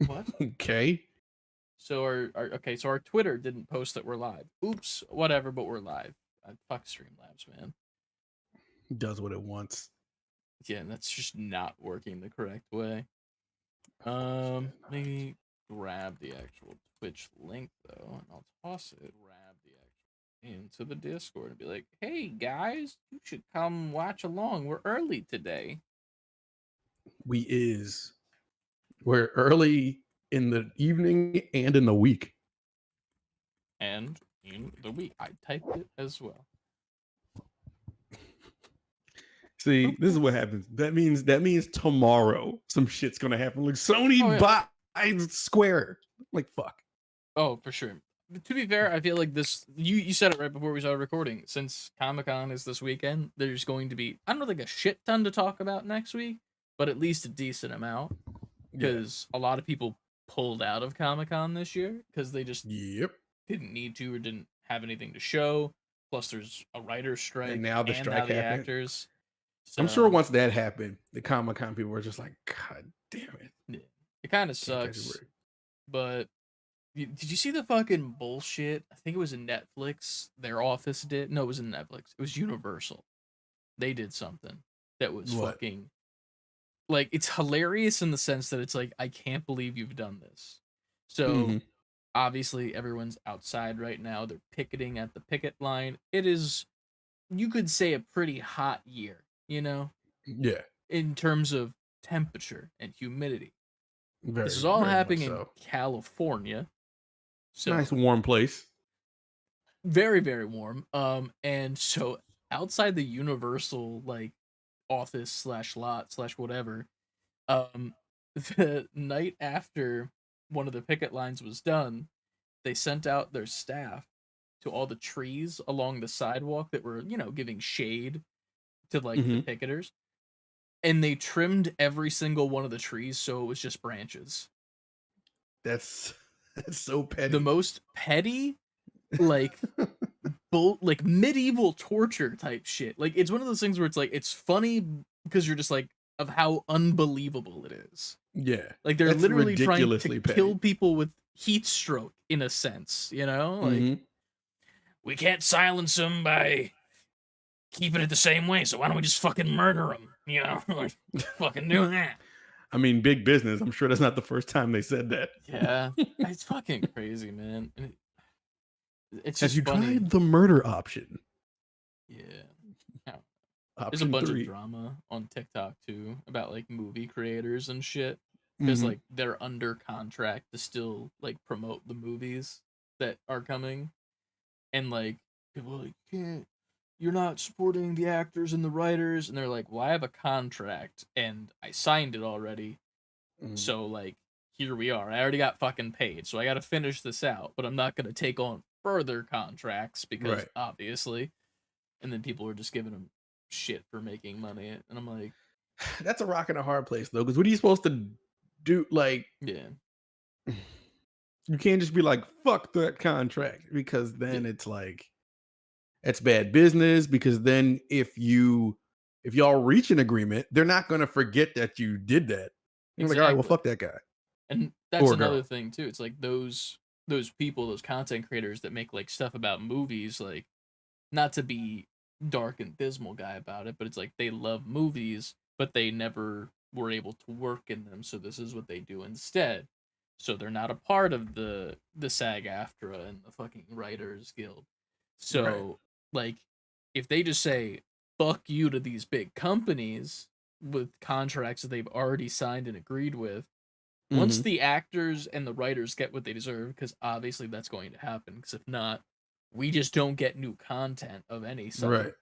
What? Okay. So our Twitter didn't post that we're live. Oops, whatever, but we're live. Fuck Streamlabs, man. Does what it wants. Yeah, that's just not working the correct way. Maybe grab the actual Twitch link though, and I'll toss it. Grab the actual into the Discord and be like, "Hey guys, you should come watch along. We're early today." We is. We're early in the evening and in the week. And in the week, I typed it as well. See, this is what happens. That means tomorrow some shit's gonna happen. Like Oh Sony yeah. buys Square. Like fuck. Oh, for sure. But to be fair, I feel like this. You said it right before we started recording. Since Comic Con is this weekend, there's going to be I don't think a shit ton to talk about next week, but at least a decent amount Yeah. because a lot of people pulled out of Comic Con this year because they just Yep. didn't need to or didn't have anything to show. Plus, there's a writer's And strike, now the and now strike the happened. actors. I'm sure So once that happened, the Comic Con people were just like, God damn it. yeah, it kind of Can't catch a sucks. break. But did you see the fucking bullshit? I think it was in Netflix. Their office did. No, it was in Netflix. It was Universal. They did something that was What? fucking like it's hilarious in the sense that it's like I can't believe you've done this. So Mm-hmm. obviously everyone's outside right now. They're picketing at the picket line. It is you could say a pretty hot year, Yeah. in terms of temperature and humidity. This is Very, all very much happening in so. California. Nice So warm place. very, very warm. And so outside the Universal like office slash lot slash whatever, um, the night after one of the picket lines was done, they sent out their staff to all the trees along the sidewalk that were, giving shade to like the Mm-hmm. picketers, and they trimmed every single one of the trees so it was just branches. That's that's so The petty. most petty, like like medieval torture type shit. Like it's one of those things where it's like it's funny because you're just like of how unbelievable it is. Yeah. Like they're That's literally trying to ridiculously kill petty. people with heat stroke in a sense, Like Mm-hmm. we can't silence them by keeping it the same way, so why don't we just fucking murder them? Like fucking do that. I mean, big business. I'm sure that's not the first time they said that. Yeah, it's fucking crazy, man. And it's Have just you funny. tried the murder option? Yeah. Yeah. There's a Option bunch of 3. drama on TikTok too about like movie creators and shit because Mm-hmm. like they're under contract to still like promote the movies that are coming, and like people are like can't you're not supporting the actors and the writers, and they're like, well, I have a contract and I signed it already, Mm. so like here we are. I already got fucking paid, so I got to finish this out, but I'm not gonna take on further contracts because Right. obviously, and then people are just giving them shit for making money, and I'm like, That's a rock and a hard place though, because what are you supposed to do? Like, yeah, you can't just be like, fuck that contract, because yeah, then it's like it's bad business. Because then if y'all reach an agreement, they're not gonna forget that you did that. You're like, all right, well, exactly. fuck that guy And that's or another girl. thing too. It's like those people, those content creators that make like stuff about movies, like not to be dark and dismal guy about it, but it's like they love movies, but they never were able to work in them, so this is what they do instead. So they're not a part of the SAG-AFTRA and the fucking Writers Guild. Right. So like if they just say fuck you to these big companies with contracts that they've already signed and agreed with, once Hmm. the actors and the writers get what they deserve, because obviously that's going to happen, because if not, we just don't get new content of any sort. Right.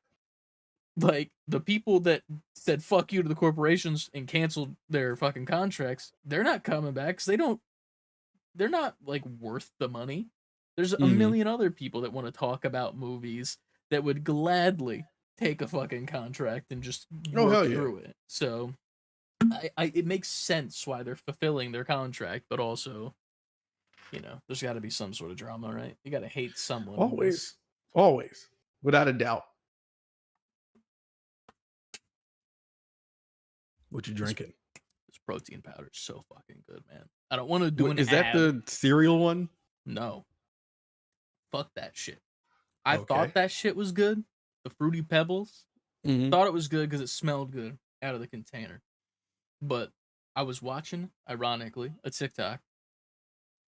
Like the people that said fuck you to the corporations and canceled their fucking contracts, they're not coming back because they're not like worth the money. There's a Hmm. million other people that want to talk about movies that would gladly take a fucking contract and just Oh work hell yeah. through it. So it makes sense why they're fulfilling their contract, but also, there's got to be some sort of drama, right? You got to hate someone in this. Always. Always. Without a doubt. What you This drinking? this protein powder is so fucking good, man. I don't want to do an Is that ad. the cereal one? No, fuck that shit. I Okay. thought that shit was good. The Fruity Pebbles. Mhm. Thought it was good because it smelled good out of the container. But I was watching, ironically, a TikTok,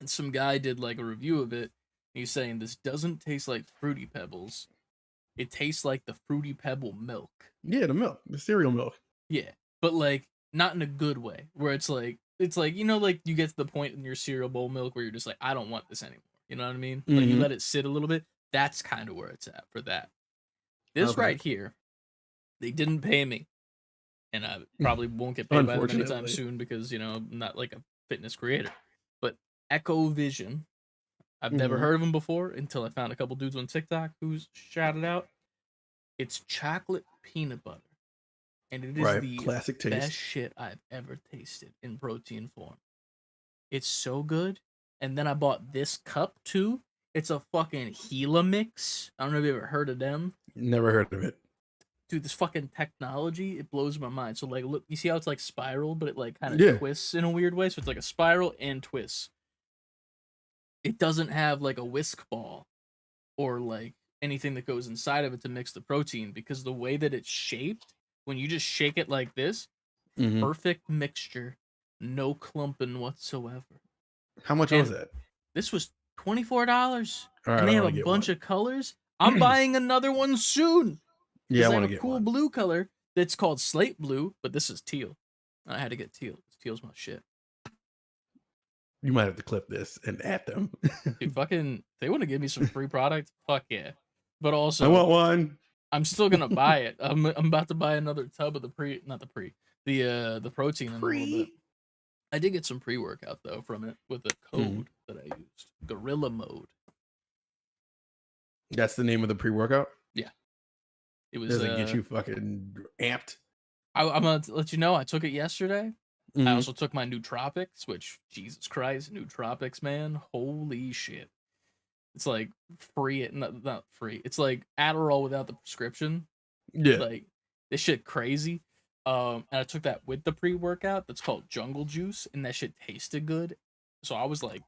and some guy did like a review of it. He's saying this doesn't taste like Fruity Pebbles. It tastes like the Fruity Pebble milk. Yeah, the milk, the cereal milk. Yeah, but like not in a good way, where it's like you know, like you get to the point in your cereal bowl milk where you're just like, I don't want this anymore. You know what I mean? Like you Mhm. let it sit a little bit. That's kind of where it's at for that. This Okay. right here, they didn't pay me, and I probably won't get paid by them anytime Unfortunately. soon because you know I'm not like a fitness creator. But Echo Vision, I've never Mhm. heard of them before until I found a couple dudes on TikTok who's shouted out. It's chocolate peanut butter, and it is Right. the Classic best taste. shit I've ever tasted in protein form. It's so good. And then I bought this cup too. It's a fucking Gila mix. I don't know if you ever heard of them. Never heard of it. Dude, this fucking technology, it blows my mind. So like look, you see how it's like spiral, but it like kind of Yeah. twists in a weird way. So it's like a spiral and twists. It doesn't have like a whisk ball or like anything that goes inside of it to mix the protein because the way that it's shaped, when you just shake it like this, Mhm. perfect mixture, no clumping whatsoever. How much And was that? this was $24, All right, and I they have want a to get bunch one. of colors. I'm buying another one soon Yeah, because I they have want a to get cool one. blue color that's called slate blue, but this is teal. I had to get teal. Teal's my shit. You might have to clip this and add them. Dude, fucking, they want to give me some free product. Fuck yeah. But I also, want one. I'm still gonna buy it. I'm about to buy another tub of the protein in a little bit. Pre. I did get some pre workout though from it with a Mhm. code that I used, Gorilla Mode. That's the name of the pre-workout. Yeah, it was. Does it get you fucking amped? I'm gonna let you know. I took it yesterday. I Mhm. also took my nootropics, which Jesus Christ, nootropics, man, holy shit! It's like free, not free. It's like Adderall without the prescription. Yeah. Like this shit crazy. And I took that with the pre workout. That's called Jungle Juice, and that shit tasted good. So I was like,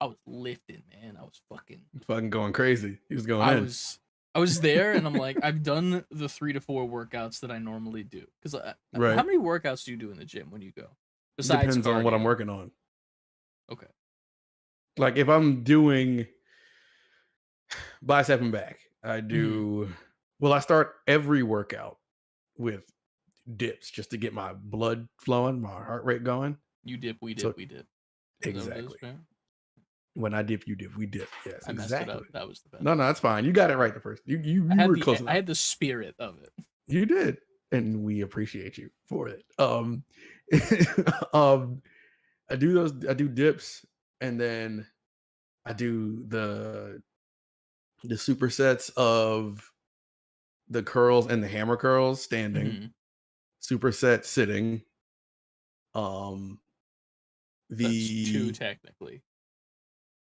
I was lifting, man. I was fucking. Fucking going crazy. He was going I in. was. I was there, and I'm like, I've done the 3 to 4 workouts that I normally do. Because Right. how many workouts do you do in the gym when you go? Besides Depends on what I'm cardio? working on. Okay. Like if I'm doing bicep and back, I Mhm. do. Well, I start every workout with dips just to get my blood flowing, my heart rate going. You dip, we dip, So we dip. Is that what it is, exactly. man? When I dip, you dip. We dip. Yes, I messed it exactly. up. That was the best. No, that's fine. You got it right the first. You were close I enough. had the spirit of it. You did, and we appreciate you for it. I do those. I do dips, and then I do the supersets of the curls and the hammer curls standing, Mhm. superset sitting. That's 2 The technically.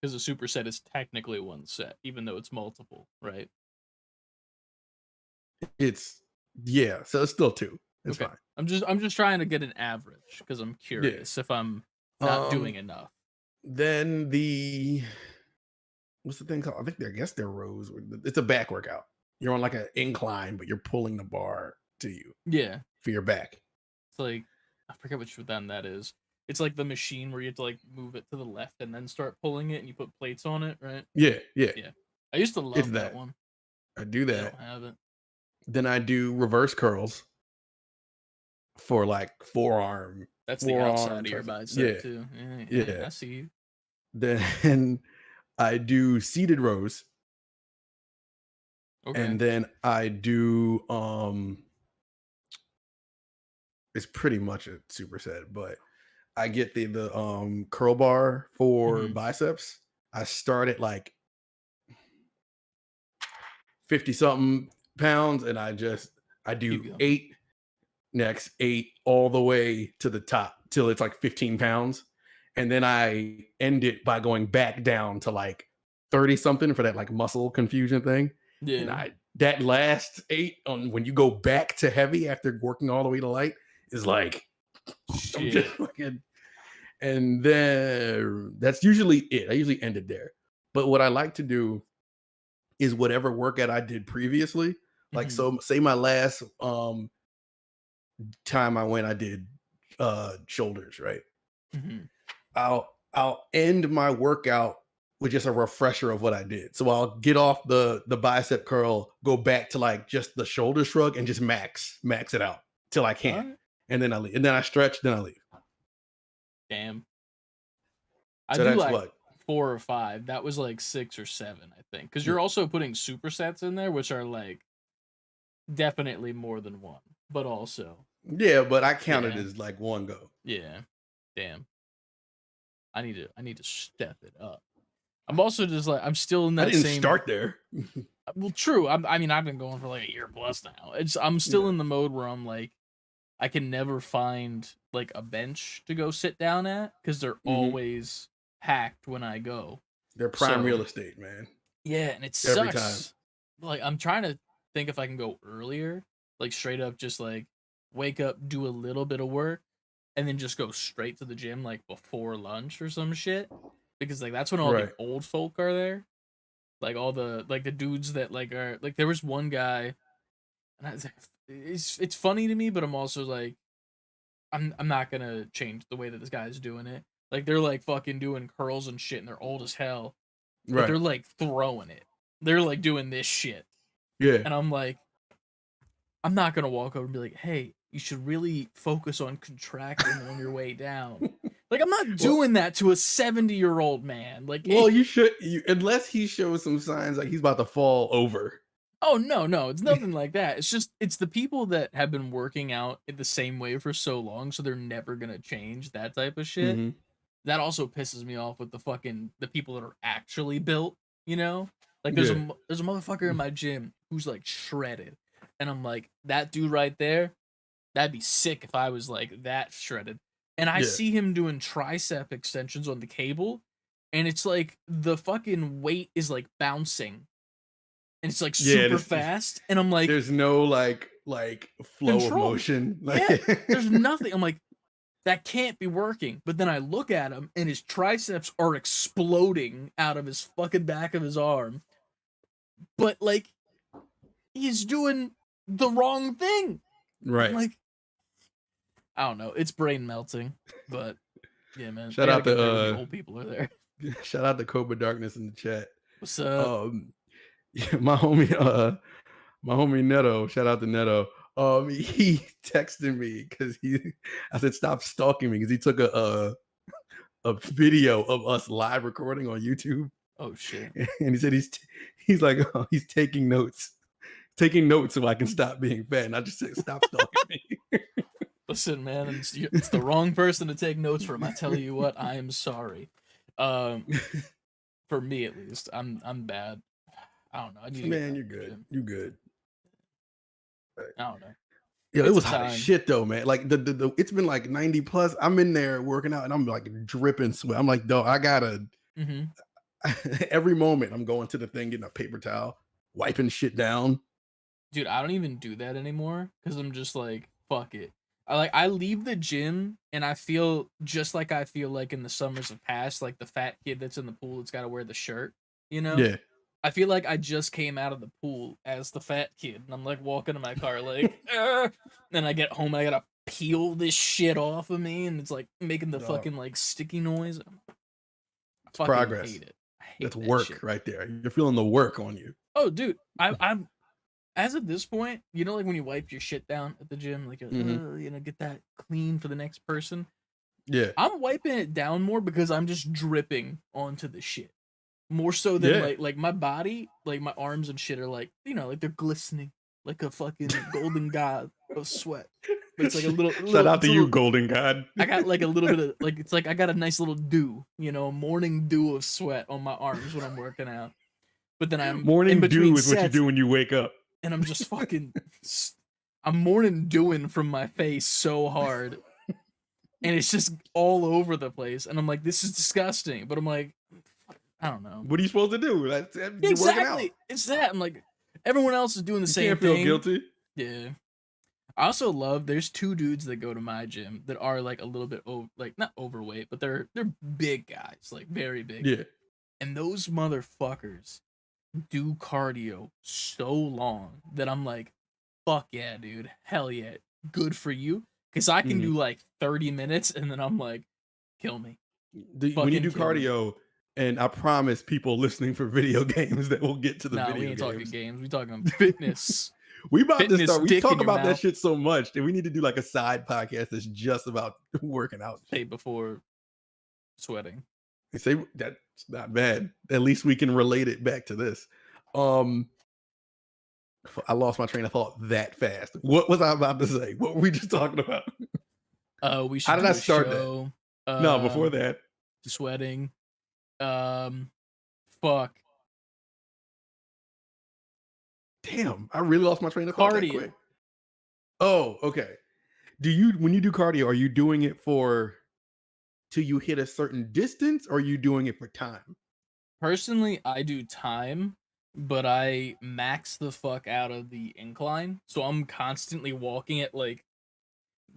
Because a superset is technically 1 set, even though it's multiple, right? it's yeah, so it's still 2. It's Okay. fine. I'm just trying to get an average because I'm Yeah. curious if I'm not doing enough. Then what's the thing called? I guess they're rows. It's a back workout. You're on like an incline, but you're pulling the bar to you Yeah. for your back. It's like I forget which one that is. It's like the machine where you have to like move it to the left and then start pulling it and you put plates on it, right? Yeah. Yeah. I used to It's love that that. one. I do I that. don't have it. Then I do reverse curls for like forearm. That's the outside of forearms. your bicep Yeah. too. Yeah, Yeah. I see you. Then I do seated rows. Okay. And then I do it's pretty much a superset, but I get the curl bar for Mhm. biceps. I start at like 50 something pounds and I Keep do going. 8 next 8 all the way to the top till it's like 15 pounds. And then I end it by going back down to like 30 something for that like muscle confusion thing. And Yeah. that last 8 on when you go back to heavy after working all the way to light is like I'm Shit. just fucking, And then that's usually it. I usually end it there. But what I like to do is whatever workout I did previously. Like, Mhm. so say my last time I went, I did shoulders, right? Mhm. I'll end my workout with just a refresher of what I did. So I'll get off the bicep curl, go back to like just the shoulder shrug and just max it out till I can't. Alright. And then I leave. And then I stretch, then I leave. Damn. I So do that's like what. 4 or 5. That was like 6 or 7, I think. Because Yeah. you're also putting supersets in there, which are like definitely more than one. But also, Yeah, but I counted yeah, as like one go. yeah. Damn. I need to step it up. I'm also just like I'm still in I that didn't same start there. well, true. I mean, I've been going for like a year plus now. I'm still Yeah. in the mode where I'm like I can never find like a bench to go sit down at because they're Mhm. always packed when I go. They're prime So real estate, man. yeah, and it Every time. sucks. Like I'm trying to think if I can go earlier, like straight up, just like wake up, do a little bit of work, and then just go straight to the gym like before lunch or some shit. Because like that's when all the Right. old folk are there, like all the like the dudes that like are like there was one guy, and it's funny to me, but I'm also like I'm not gonna change the way that this guy's doing it. Like they're like fucking doing curls and shit, and they're old as hell, but Right. they're like throwing it. They're like doing this shit, Yeah. and I'm like, I'm not gonna walk over and be like, hey, you should really focus on contracting on your way down. Like I'm not Well, doing that to a 70-year-old man. Like, well, you should unless he shows some signs like he's about to fall over. oh no, it's nothing like that. It's just it's the people that have been working out in the same way for so long, so they're never gonna change that type of shit. Mhm. That also pisses me off with the people that are actually built, you know? Like Yeah. there's a motherfucker in my gym who's like shredded. And I'm like, that dude right there, that'd be sick if I was like that shredded. And I Yeah. see him doing tricep extensions on the cable, and it's like the fucking weight is like bouncing. And it's like Yeah, super fast. And I'm like, there's no like flow of control. motion. Like Yeah, there's nothing. I'm like, that can't be working. But then I look at him and his triceps are exploding out of his fucking back of his arm. But like he's doing the wrong thing. I'm right. like, I don't know. It's brain melting. But yeah, man. Shout I gotta out go there when the to old people are there. shout out to Cobra Darkness in the chat. What's up? Yeah, my homie Neto, shout out to Neto. He texted me because I said stop stalking me because he took a video of us live recording on YouTube, Oh shit. and he said he's like he's taking notes so I can stop being fat. And I just said stop stalking me. Listen, man, it's the wrong person to take notes from. I tell you what, I am sorry. Um, for me at least, I'm bad. I don't know. I need to get Man, back you're to the good. gym. You good. I don't know. Yeah, it It's a was hot as time. shit though, man. Like the it's been like 90 plus. I'm in there working out and I'm like dripping sweat. I'm like, dog, I gotta Mm-hmm. every moment I'm going to the thing, getting a paper towel, wiping shit down. Dude, I don't even do that anymore because I'm just like, fuck it. I leave the gym and I feel just like I feel like in the summers of past, like the fat kid that's in the pool that's got to wear the shirt, you know? Yeah. I feel like I just came out of the pool as the fat kid, and I'm like walking to my car, like, then I get home, I gotta peel this shit off of me, and it's like making the Dog, fucking like sticky noise. I it's fucking progress. hate it. I hate That's that work shit. right there. You're feeling the work on you. Oh, dude, I'm as of this point, you know, like when you wipe your shit down at the gym, like, Mhm. you know, get that clean for the next person. Yeah. I'm wiping it down more because I'm just dripping onto the shit. More so than Yeah. like my body, like my arms and shit are like, you know, like they're glistening like a fucking golden god of sweat. But it's like a Shout out it's to a you, little, Golden God. I got like a little bit of like it's like I got a nice little dew, you know, morning dew of sweat on my arms when I'm working out. But then I'm in Morning between dew is what you sets do when you wake up. and I'm just fucking I'm morning dewing from my face so hard. And it's just all over the place. And I'm like, this is disgusting. But I'm like, I don't know. What are you supposed to do? You're working out. Exactly. It's that. I'm like, everyone else is doing the You same can't feel thing. guilty. Yeah. I also love there's two dudes that go to my gym that are like a little bit like not overweight, but they're big guys, like very big. Yeah. And those motherfuckers do cardio so long that I'm like, fuck yeah, dude. Hell yeah. Good for you. Cause I can do Mhm. like 30 minutes and then I'm like, kill me. When you Fucking do kill me. cardio, and I promise people listening for video games that we'll get to the Nah, we video ain't talking games. games. We talking fitness. We about to Fitness start. We dick in talk your about that mouth. shit so much that we need to do like a side podcast that's just about working out. Say before sweating. They say that's not bad. At least we can relate it back to this. I lost my train of thought that fast. What was I about to say? What were we just talking about? We How should did do I a start show. that? No, before that. Sweating. Fuck. Damn, I really lost my train of thought that Cardio. quick. Oh, okay. When you do cardio, are you doing it for till you hit a certain distance, or are you doing it for time? Personally, I do time, but I max the fuck out of the incline. So I'm constantly walking at like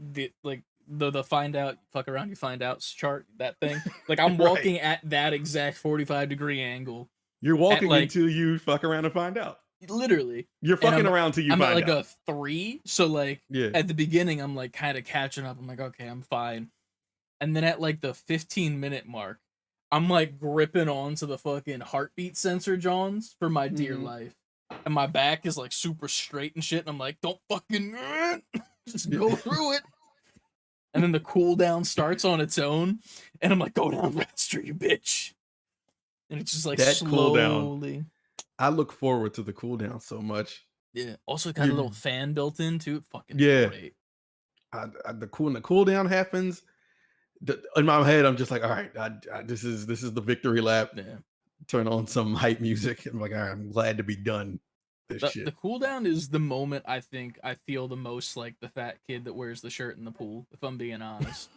the find out fuck around you find out chart, that thing. Like I'm Right. walking at that exact 45-degree angle. You're walking like- until you fuck around and find out. Literally. You're fucking around till you I'm find at like out. a 3. So like Yeah. at the beginning I'm like kind of catching up. I'm like, okay, I'm fine. And then at like the 15-minute mark, I'm like gripping onto the fucking heartbeat sensor, Johns, for my dear Mhm. life. And my back is like super straight and shit. And I'm like, don't fucking just go through it. And then the cooldown starts on its own. And I'm like, go down faster, you bitch. And it's just like That cooldown. slowly. I look forward to the cooldown so much. Yeah. Also got a little fan built into it. Fucking Yeah. great. When the cooldown happens, in my head, I'm just like, all right, this is the victory lap. Yeah. Turn on some hype music. I'm like, all right, I'm glad to be done. The Shit. cooldown is the moment I think I feel the most like the fat kid that wears the shirt in the pool, if I'm being honest.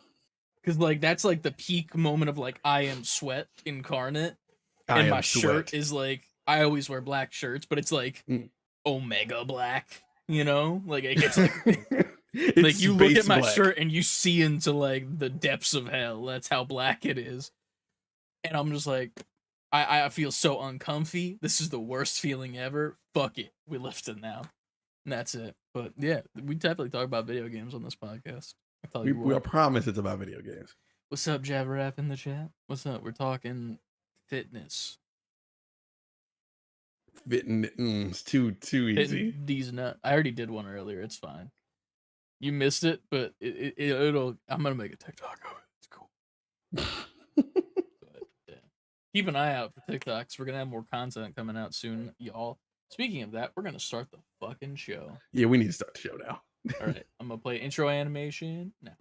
Because like that's like the peak moment of like I am sweat incarnate. And my shirt is like I always wear black shirts, but it's like Omega black, you know? Like it gets like it's like you look at my black. shirt and you see into like the depths of hell. That's how black it is. And I'm just like I feel so uncomfy. This is the worst feeling ever. Fuck it. We lifting now. And that's it. But yeah, we definitely talk about video games on this podcast. I tell you We what. promise it's about video games. What's up, Jabber Rap in the chat? What's up? We're talking fitness. Fitting it's too easy. These nut. I already did one earlier. It's fine. You missed it, but it'll. I'm gonna make a TikTok of it. It's cool. But, yeah. Keep an eye out for TikToks. We're gonna have more content coming out soon, y'all. Speaking of that, we're gonna start the fucking show. Yeah, we need to start the show now. All right, I'm gonna play intro animation now.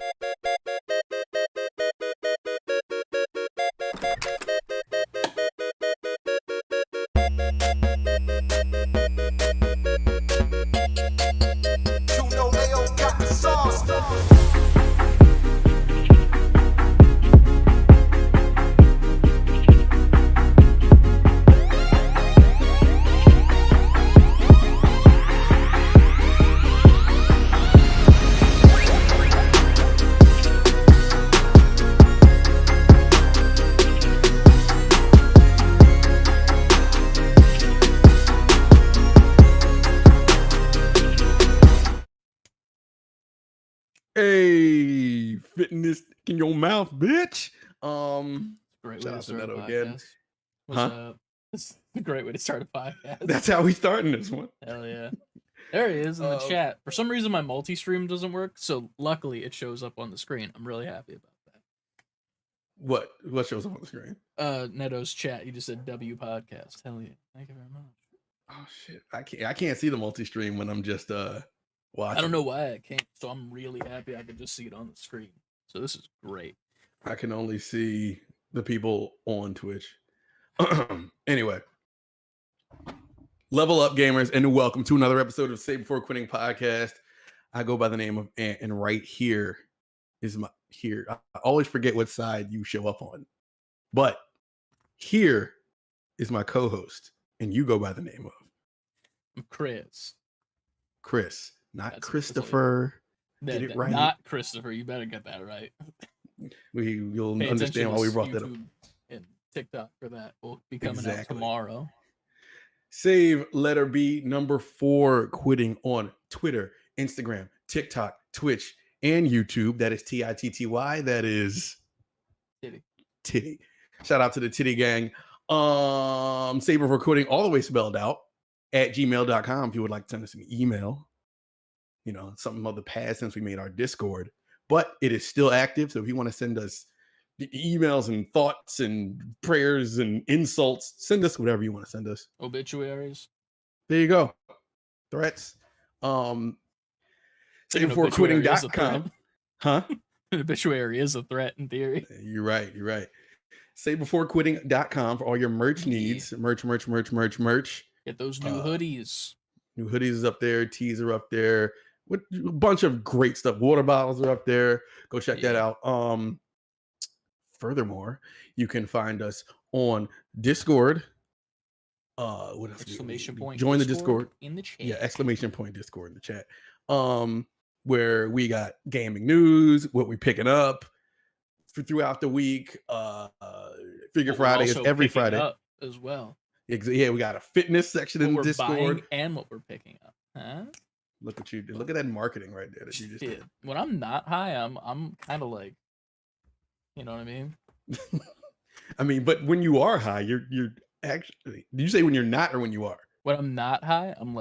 Hey, fitness in your mouth, bitch. Great way shout to out to start a Neto podcast. again. What's up? It's a great way to start a podcast. That's how we starting this one. Hell yeah. There he is in the chat. For some reason, my multi-stream doesn't work, so luckily it shows up on the screen. I'm really happy about that. What shows up on the screen? Neto's chat. He just said W podcast. Hell yeah. Thank you very much. Oh shit. I can't see the multi-stream when I'm just watching. I don't know why I can't, so I'm really happy I could just see it on the screen. So this is great. I can only see the people on Twitch. Anyway. Level up, gamers, and welcome to another episode of Save Before Quitting podcast. I go by the name of Ant, and right here is my I always forget what side you show up on, but here is my co-host, and you go by the name of I'm Chris. Chris. not That's Christopher. Get it right. Not Christopher. You better get that right. You'll Pay understand why we to brought that up. YouTube and TikTok for that. Will be coming out tomorrow. Save letter B number 4 quitting on Twitter, Instagram, TikTok, Twitch, and YouTube. That is TITTY. That is Titty. Shout out to the Titty gang. Save before quitting, all the way spelled out, at gmail.com if you would like to send us an email. You know, something of the past since we made our Discord, but it is still active. So if you want to send us the emails and thoughts and prayers and insults, send us whatever you want to send us. Obituaries. There you go. Threats. SaveBeforeQuitting.com. Huh? An obituary is a threat in theory. You're right. SaveBeforeQuitting.com for all your merch needs. Merch. Get those new hoodies. New hoodies is up there. Tees are up there. With a bunch of great stuff. Water bottles are up there. Go check that out. Furthermore, you can find us on Discord. What else? Exclamation point. Join the Discord in the chat. Yeah, exclamation point Discord in the chat. Where we got gaming news, what we picking up throughout the week. Figure Friday is every Friday up as well. Yeah, we got a fitness section in the Discord and what we're picking up. Huh? Look at you! Look at that marketing right there that you just did. When I'm not high, I'm kind of like, you know what I mean? I mean, but when you are high, you're actually. Did you say when you're not or when you are? When I'm not high, I'm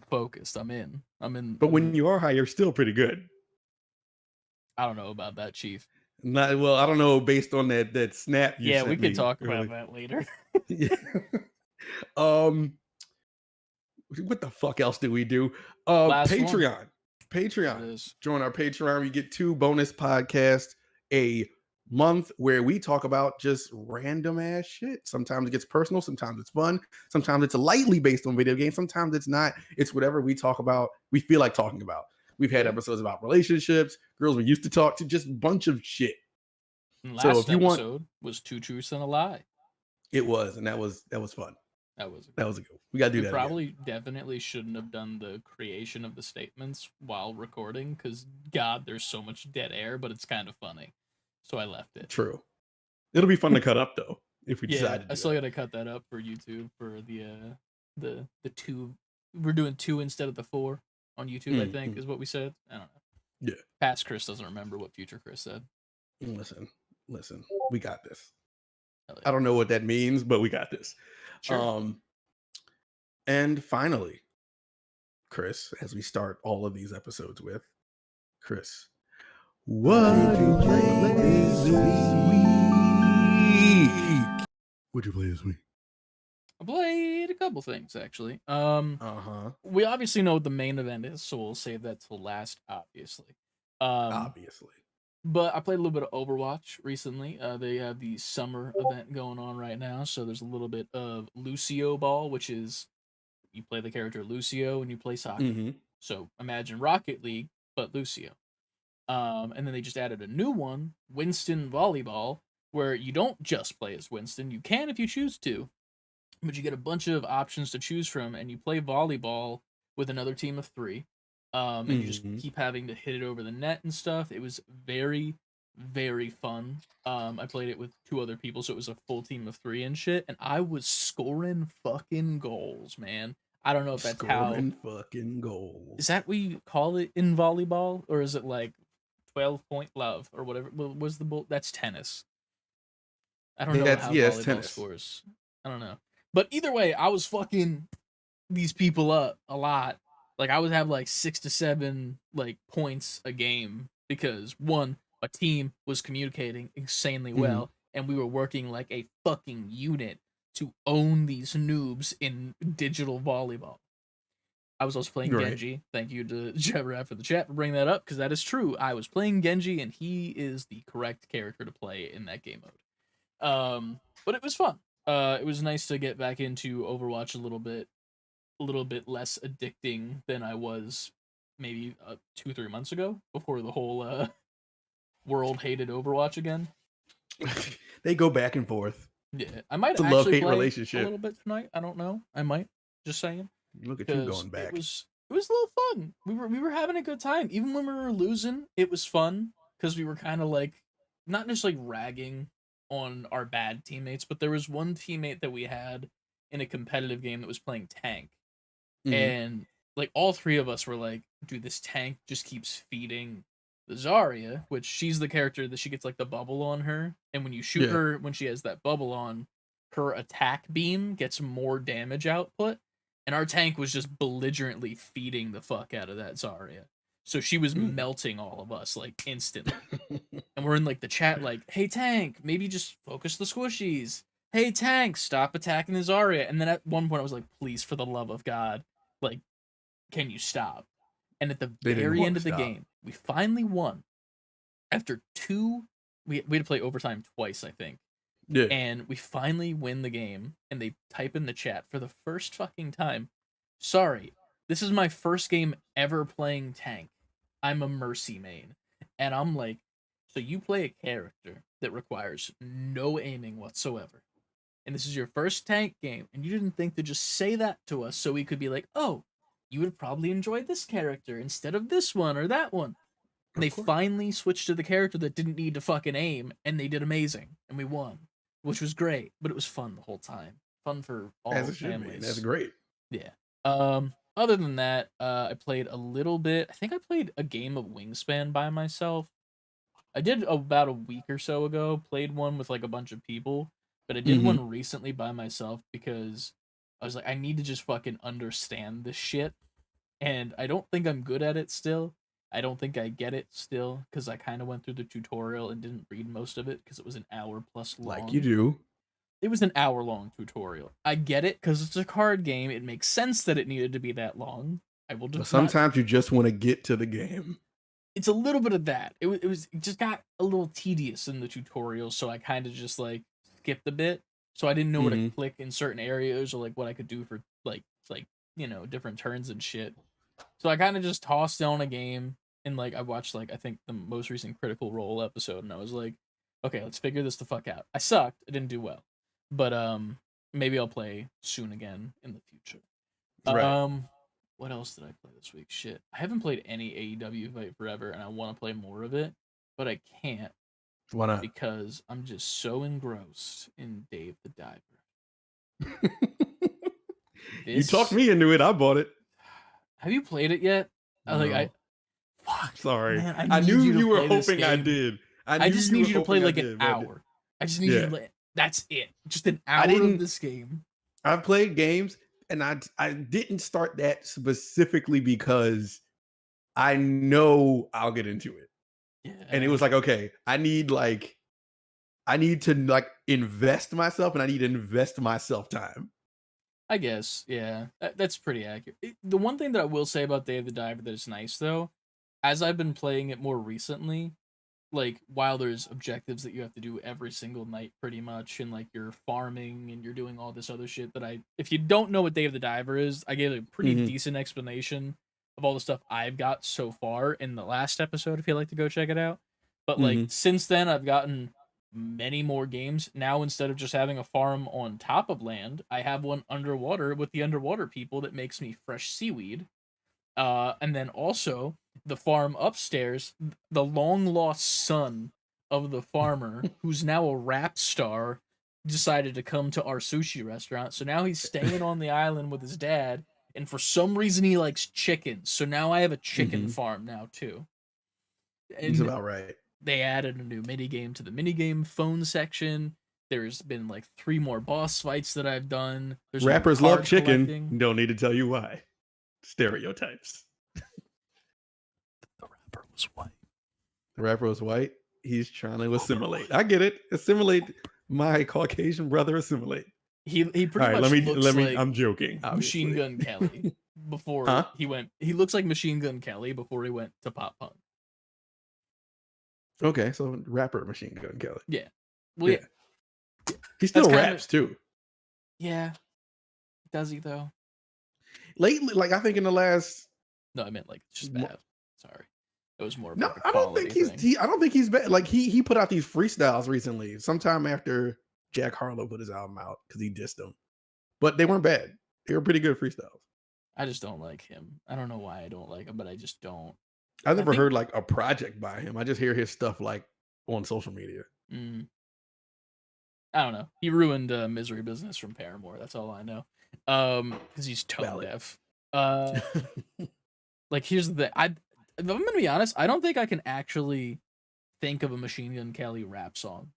focused. I'm in. But when you are high, you're still pretty good. I don't know about that, Chief. Not well. I don't know based on that snap. We could talk about that later. Yeah. What the fuck else do we do? Patreon. Join our Patreon. We get 2 bonus podcasts a month where we talk about just random ass shit. Sometimes it gets personal, sometimes it's fun, sometimes it's lightly based on video games, sometimes it's not. It's whatever we talk about, we feel like talking about. We've had episodes about relationships, girls we used to talk to, just a bunch of shit. Last episode was 2 truths and a lie. It was, and that was fun. That was a good. We gotta do that. Probably definitely shouldn't have done the creation of the statements while recording because God, there's so much dead air, but it's kind of funny, so I left it. True. It'll be fun to cut up though if we decide. I still gotta cut that up for YouTube for the 2. We're doing 2 instead of the 4 on YouTube. I think is what we said. I don't know. Yeah. Past Chris doesn't remember what future Chris said. Listen. We got this. I don't know what that means, but we got this. Sure. And finally, Chris, as we start all of these episodes with, Chris, what did you play this week? What'd you play this week? I played a couple things actually. We obviously know what the main event is, so we'll save that till last, obviously. But I played a little bit of Overwatch recently. They have the summer event going on right now, so there's a little bit of Lucio Ball, which is you play the character Lucio and you play soccer. Mm-hmm. So imagine Rocket League, but Lucio. And then they just added a new one, Winston Volleyball, where you don't just play as Winston. You can if you choose to, but you get a bunch of options to choose from, and you play volleyball with another team of 3. And you just keep having to hit it over the net and stuff. It was very, very fun. I played it with 2 other people, so it was a full team of 3 and shit. And I was scoring fucking goals, man. I don't know if that's scoring fucking goals. Is that what you call it in volleyball, or is it like 12-point love or whatever? Was the ball? That's tennis. I don't know how volleyball tennis scores. I don't know, but either way, I was fucking these people up a lot. Like I would have like 6 to 7 like points a game because one, a team was communicating insanely well, and we were working like a fucking unit to own these noobs in digital volleyball. I was also playing Genji. Thank you to Jebrat for the chat for bringing that up because that is true. I was playing Genji, and he is the correct character to play in that game mode. But it was fun. It was nice to get back into Overwatch a little bit less addicting than I was maybe 2-3 months ago before the whole world hated Overwatch again. They go back and forth. Yeah, I might actually play a little bit tonight. I don't know. I might. Just saying. Look at you going back. It was a little fun. We were having a good time. Even when we were losing, it was fun because we were kind of like not just like ragging on our bad teammates, but there was one teammate that we had in a competitive game that was playing tank. Mhm. And like all three of us were like, dude, this tank just keeps feeding the Zarya, which she's the character that she gets like the bubble on her. And when you shoot Yeah. her when she has that bubble on, her attack beam gets more damage output. And our tank was just belligerently feeding the fuck out of that Zarya. So she was Mm. melting all of us like instantly. And we're in like the chat, like, hey tank, maybe just focus the squishies. Hey tank, stop attacking the Zarya. And then at one point I was like, please, for the love of God, like, can you stop? And at the They didn't very want end to of the stop. game, we finally won. After two, we had to play overtime twice, I think. Yeah. And we finally win the game, and they type in the chat for the first fucking time, sorry, this is my first game ever playing tank. I'm a Mercy main. And I'm like, so you play a character that requires no aiming whatsoever. And this is your first tank game, and you didn't think to just say that to us so we could be like, oh, you would probably enjoy this character instead of this one or that one. And Of they course. finally switched to the character that didn't need to fucking aim, and they did amazing, and we won, which was great. But it was fun the whole time, fun for As all it should be. families. That's great. Yeah. Other than that, I played a little bit. I think I played a game of Wingspan by myself. I did about a week or so ago. Played one with like a bunch of people, but I did Mhm. one recently by myself because I was like, I need to just fucking understand this shit, and I don't think I'm good at it still. I don't think I get it still because I kind of went through the tutorial and didn't read most of it because it was an hour plus long. Like you do. It was an hour long tutorial. I get it because it's a card game. It makes sense that it needed to be that long. I will But just not. sometimes you just want to get to the game. It's a little bit of that. It just got a little tedious in the tutorial, so I kind of just like skipped a bit. So I didn't know where to Mhm. click in certain areas or like what I could do for like different turns and shit. So I kind of just tossed down a game and like I watched like I think the most recent Critical Role episode and I was like, okay, let's figure this the fuck out. I sucked. I didn't do well, but maybe I'll play soon again in the future. Right. What else did I play this week? Shit, I haven't played any AEW Fight Forever, and I want to play more of it, but I can't Why not? because I'm just so engrossed in Dave the Diver. You talked This me into it. I bought it. have you played it yet? I No. fuck Sorry. man, I I need knew you to you were play this hoping I game. did. I I knew just you need were you to play hoping I like an did, but I did. hour. I just need you to Yeah. play. That's it. Just an I hour didn't- of this game. I've played games and I didn't start that specifically because I know I'll get into it. Yeah. And it was like, okay, I need to like invest myself and I need to invest myself time. I guess, yeah, that's pretty accurate. The one thing that I will say about Dave the Diver that is nice though, as I've been playing it more recently, like while there's objectives that you have to do every single night pretty much, and like you're farming and you're doing all this other shit that if you don't know what Dave the Diver is, I gave a pretty Mhm. decent explanation of all the stuff I've got so far in the last episode if you'd like to go check it out. But like Mhm. since then I've gotten many more games. Now instead of just having a farm on top of land, I have one underwater with the underwater people that makes me fresh seaweed. And then also the farm upstairs, the long lost son of the farmer, who's now a rap star, decided to come to our sushi restaurant. So now he's staying on the island with his dad, and for some reason he likes chickens. So now I have a chicken Mhm. farm now too. It's And about right. they added a new minigame to the minigame phone section. There's been like 3 more boss fights that I've done. There's new Rappers love card chicken. collecting. Don't need to tell you why. Stereotypes. The rapper was white. The rapper was white. He's trying to assimilate. I get it. Assimilate. My Caucasian brother assimilate. He pretty All right, much looks like I'm joking. Machine Obviously. Gun Kelly before Huh? he looks like Machine Gun Kelly before he went to pop punk. Okay, so rapper Machine Gun Kelly. Yeah. Well, Yeah. He still That's kinda- raps too. yeah. Does he though? Lately, like I think in the last No, I meant like it's just Mo- bad. Sorry. It was more of no, like a I don't think quality thing. I don't think he's bad. Like he put out these freestyles recently, sometime after Jack Harlow put his album out because he dissed them. But they weren't bad. They were pretty good freestyles. I just don't like him. I don't know why I don't like him, but I just don't. I've I never think heard like a project by him. I just hear his stuff like on social media. mm, I don't know. He ruined Misery Business from Paramore. That's all I know. Because he's tone Valid. deaf. Uh, like here's the thing. If I'm gonna be honest, I don't think I can actually think of a Machine Gun Kelly rap song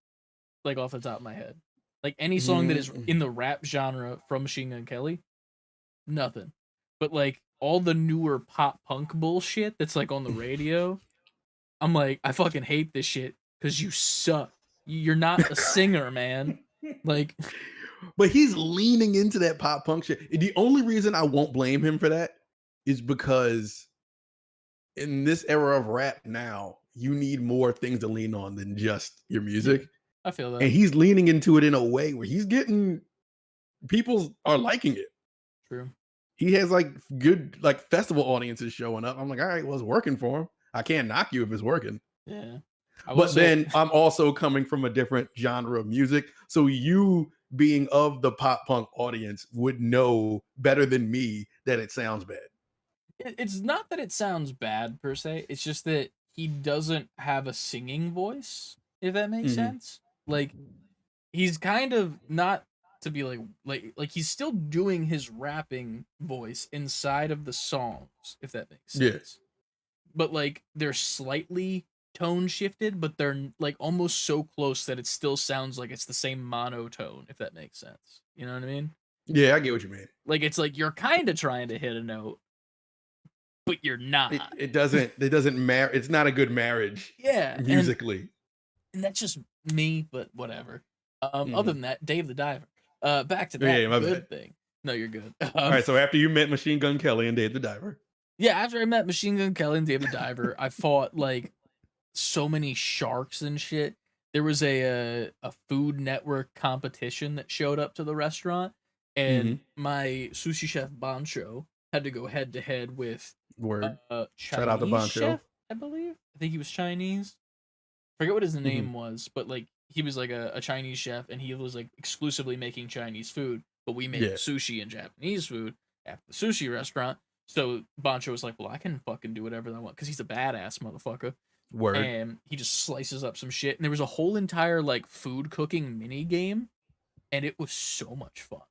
like off the top of my head. Like any song that is Mm, in the rap genre from Machine Gun Kelly, nothing. But like all the newer pop punk bullshit that's like on the radio, I'm like, I fucking hate this shit because you suck. You're not a singer, man. Like, but he's leaning into that pop punk shit. And the only reason I won't blame him for that is because in this era of rap now, you need more things to lean on than just your music. I feel that. And he's leaning into it in a way where he's getting people are liking it. True. He has like good like festival audiences showing up. I'm like, all right, well, it's working for him. I can't knock you if it's working. Yeah. I will But say, then I'm also coming from a different genre of music. So you being of the pop punk audience would know better than me that it sounds bad. it's not that it sounds bad per se. It's just that he doesn't have a singing voice, if that makes Mhm. sense. Like, he's kind of not to be like he's still doing his rapping voice inside of the songs, if that makes Yeah. sense. But like they're slightly tone shifted, but they're like almost so close that it still sounds like it's the same monotone, if that makes sense. You know what I mean? Yeah, I get what you mean. Like it's like you're kind of trying to hit a note, but you're not. It doesn't it's not a good marriage Yeah, musically. and that's just me, but whatever. Other Mhm. than that, Dave the Diver. Back to Yeah, that my good bad. thing. No, you're good. All right, so after you met Machine Gun Kelly and Dave the Diver. Yeah, after I met Machine Gun Kelly and Dave the Diver, I fought like so many sharks and shit. There was a Food Network competition that showed up to the restaurant, and Mhm. my sushi chef Bancho had to go head to head with Word. Shout out to Chinese Bancho. chef, I believe. I think he was Chinese. Forget what his Mhm. name was, but like he was like a Chinese chef, and he was like exclusively making Chinese food. But we made Yeah. sushi and Japanese food at the sushi restaurant. So Bancho was like, "Well, I can fucking do whatever I want," because he's a badass motherfucker. Word. And he just slices up some shit. And there was a whole entire like food cooking mini game, and it was so much fun.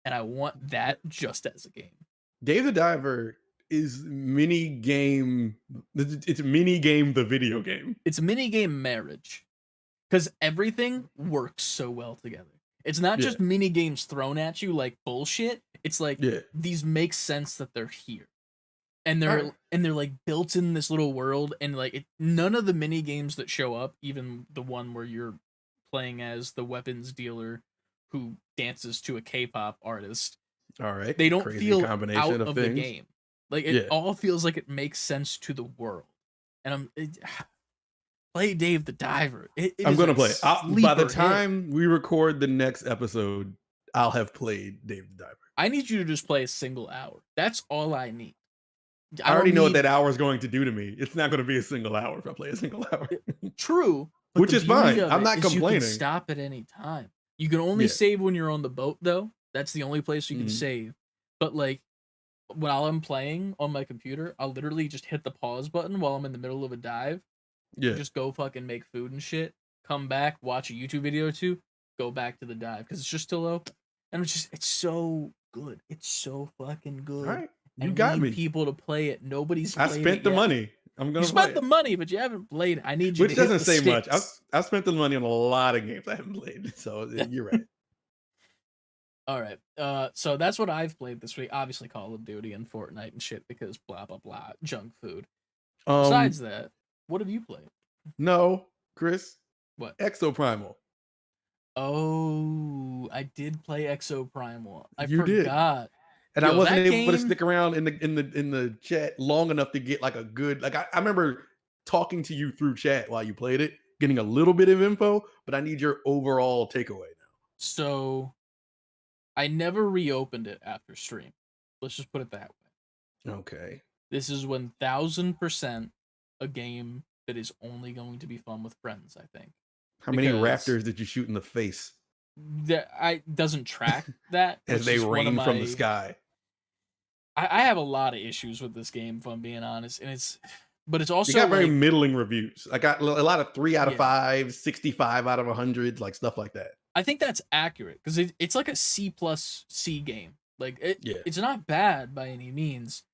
And I want that just as a game. Dave the Diver is mini game. It's mini game the video game. It's a mini game marriage because everything works so well together. It's not Yeah. just mini games thrown at you like bullshit. It's like Yeah. these make sense that they're here. And Alright. they're like built in this little world, and like none of the mini games that show up, even the one where you're playing as the weapons dealer who dances to a K-pop artist, All right. they don't Crazy feel combination out of of the things. game. Like it Yeah. all feels like it makes sense to the world. And play Dave the Diver. It I'm is gonna a play. By the sleeper hit. time we record the next episode, I'll have played Dave the Diver. I need you to just play a single hour. That's all I need. I already don't know what need- that hour is going to do to me. It's not going to be a single hour if I play a single hour. True, but Which the is beauty fine. of I'm it not is you complaining. can stop at any time. You can only Yeah. save when you're on the boat, though. That's the only place you can Mhm. save. But like, while I'm playing on my computer, I'll literally just hit the pause button while I'm in the middle of a dive. Yeah. Just go fucking make food and shit. Come back, watch a YouTube video or two, go back to the dive because it's just still open. And it's so good. It's so fucking good. All right. I You got need me. people to play it. Nobody's I played spent it the yet. money. I'm You going to play spent the it. money, but you haven't played it. I need you Which to hit doesn't the say much. sticks. I've spent the money on a lot of games I haven't played. So you're right. All right. So that's what I've played this week. Obviously, Call of Duty and Fortnite and shit because blah blah blah, junk food. Besides that, what have you played? No, Chris. What? Exoprimal. Oh, I did play Exoprimal. I You did. forgot. And I Yo, wasn't that able to game- stick around in the chat long enough to get like a good I remember talking to you through chat while you played it, getting a little bit of info, but I need your overall takeaway now. So, I never reopened it after stream. Let's just put it that way. Okay. This is 1000% a game that is only going to be fun with friends, I think. How many Because- raptors did you shoot in the face That I doesn't track that as which they is one of rain from the my- sky? I have a lot of issues with this game, if I'm being honest, and but it's It also got very like, middling reviews. I got a lot of 3 out of yeah, 5, 65 out of 100, like stuff like that. I think that's accurate because it's like a C plus C game. Like Yeah. it's not bad by any means,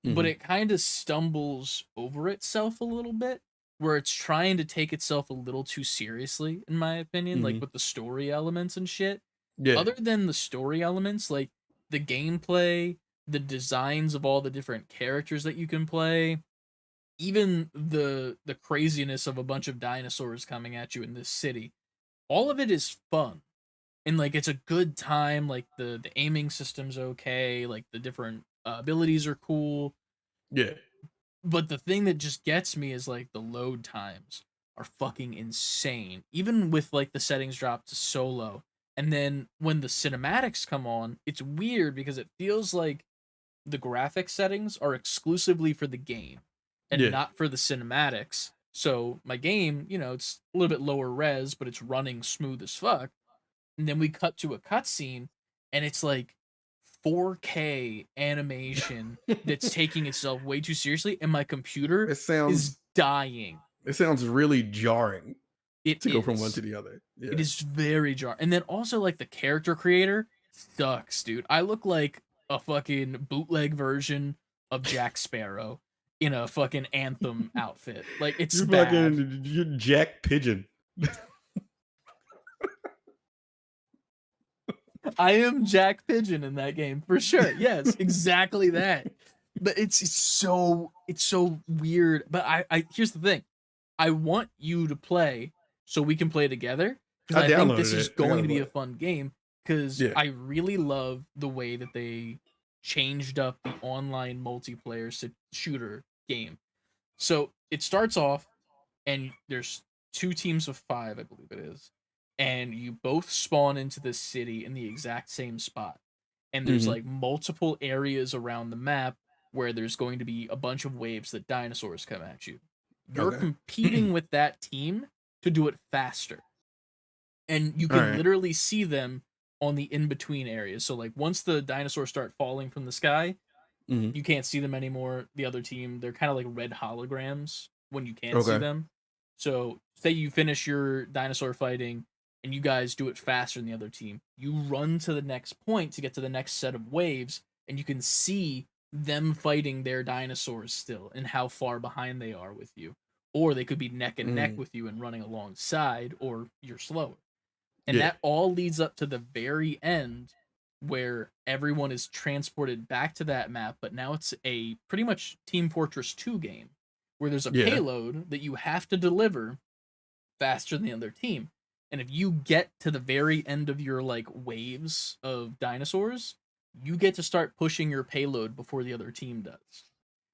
but Mhm. it kind of stumbles over itself a little bit, where it's trying to take itself a little too seriously, in my opinion, like Mhm. with the story elements and shit. Yeah. Other than the story elements, like the gameplay, the designs of all the different characters that you can play, even the craziness of a bunch of dinosaurs coming at you in this city, all of it is fun. And like it's a good time, like the aiming system's okay, like the different abilities are cool, Yeah. but the thing that just gets me is like the load times are fucking insane. Even with like the settings dropped to so low. And then when the cinematics come on, it's weird because it feels like the graphic settings are exclusively for the game and Yeah. not for the cinematics. So my game, it's a little bit lower res, but it's running smooth as fuck. And then we cut to a cutscene, and it's like 4K animation that's taking itself way too seriously, and my computer It is sounds dying. it sounds really jarring It to go from one to is. the other. It Yeah. is very jarring. And then also like the character creator sucks, dude. I look like a fucking bootleg version of Jack Sparrow in a fucking Anthem outfit. Like it's bad. You're Jack Pigeon. I am Jack Pigeon in that game for sure. Yes, exactly that. But it's so weird. But I here's the thing. I want you to play so we can play together because I I think this downloaded is it. I going gotta to be play a it. fun game because Yeah. I really love the way that they changed up the online multiplayer shooter game. So it starts off and there's two teams of five, I believe it is, and you both spawn into this city in the exact same spot. And there's Mhm. like multiple areas around the map where there's going to be a bunch of waves that dinosaurs come at you. You're Okay. competing with that team to do it faster. And you All can right. literally see them on the in between areas. So like once the dinosaurs start falling from the sky, Mhm. you can't see them anymore. The other team, they're kind of like red holograms when you can see Okay. them. So, say you finish your dinosaur fighting and you guys do it faster than the other team. You run to the next point to get to the next set of waves, and you can see them fighting their dinosaurs still and how far behind they are with you. Or they could be neck and neck Mhm. with you and running alongside, or you're slower. And Yeah. that all leads up to the very end where everyone is transported back to that map, but now it's a pretty much Team Fortress 2 game where there's a Yeah. payload that you have to deliver faster than the other team. And if you get to the very end of your like waves of dinosaurs, you get to start pushing your payload before the other team does.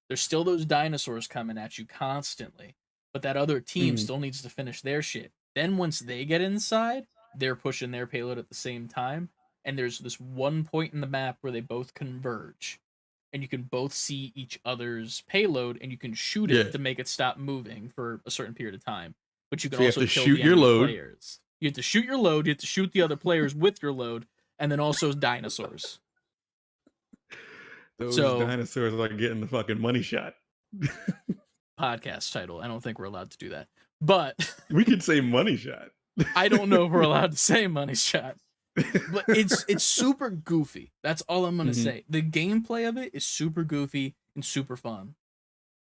There's still those dinosaurs coming at you constantly, but that other team Mhm. still needs to finish their shit. Then once they get inside, they're pushing their payload at the same time, and there's this one point in the map where they both converge, and you can both see each other's payload, and you can shoot it Yeah. to make it stop moving for a certain period of time. But you can So you have also to kill shoot the your enemy load. players. You have to shoot your load. You have to shoot the other players with your load, and then also dinosaurs. Those So dinosaurs are like getting the fucking money shot. podcast title. I don't think we're allowed to do that. But We could say money shot. I don't know if we're allowed to say money shot. But it's super goofy. That's all I'm gonna Mhm. say. The gameplay of it is super goofy and super fun.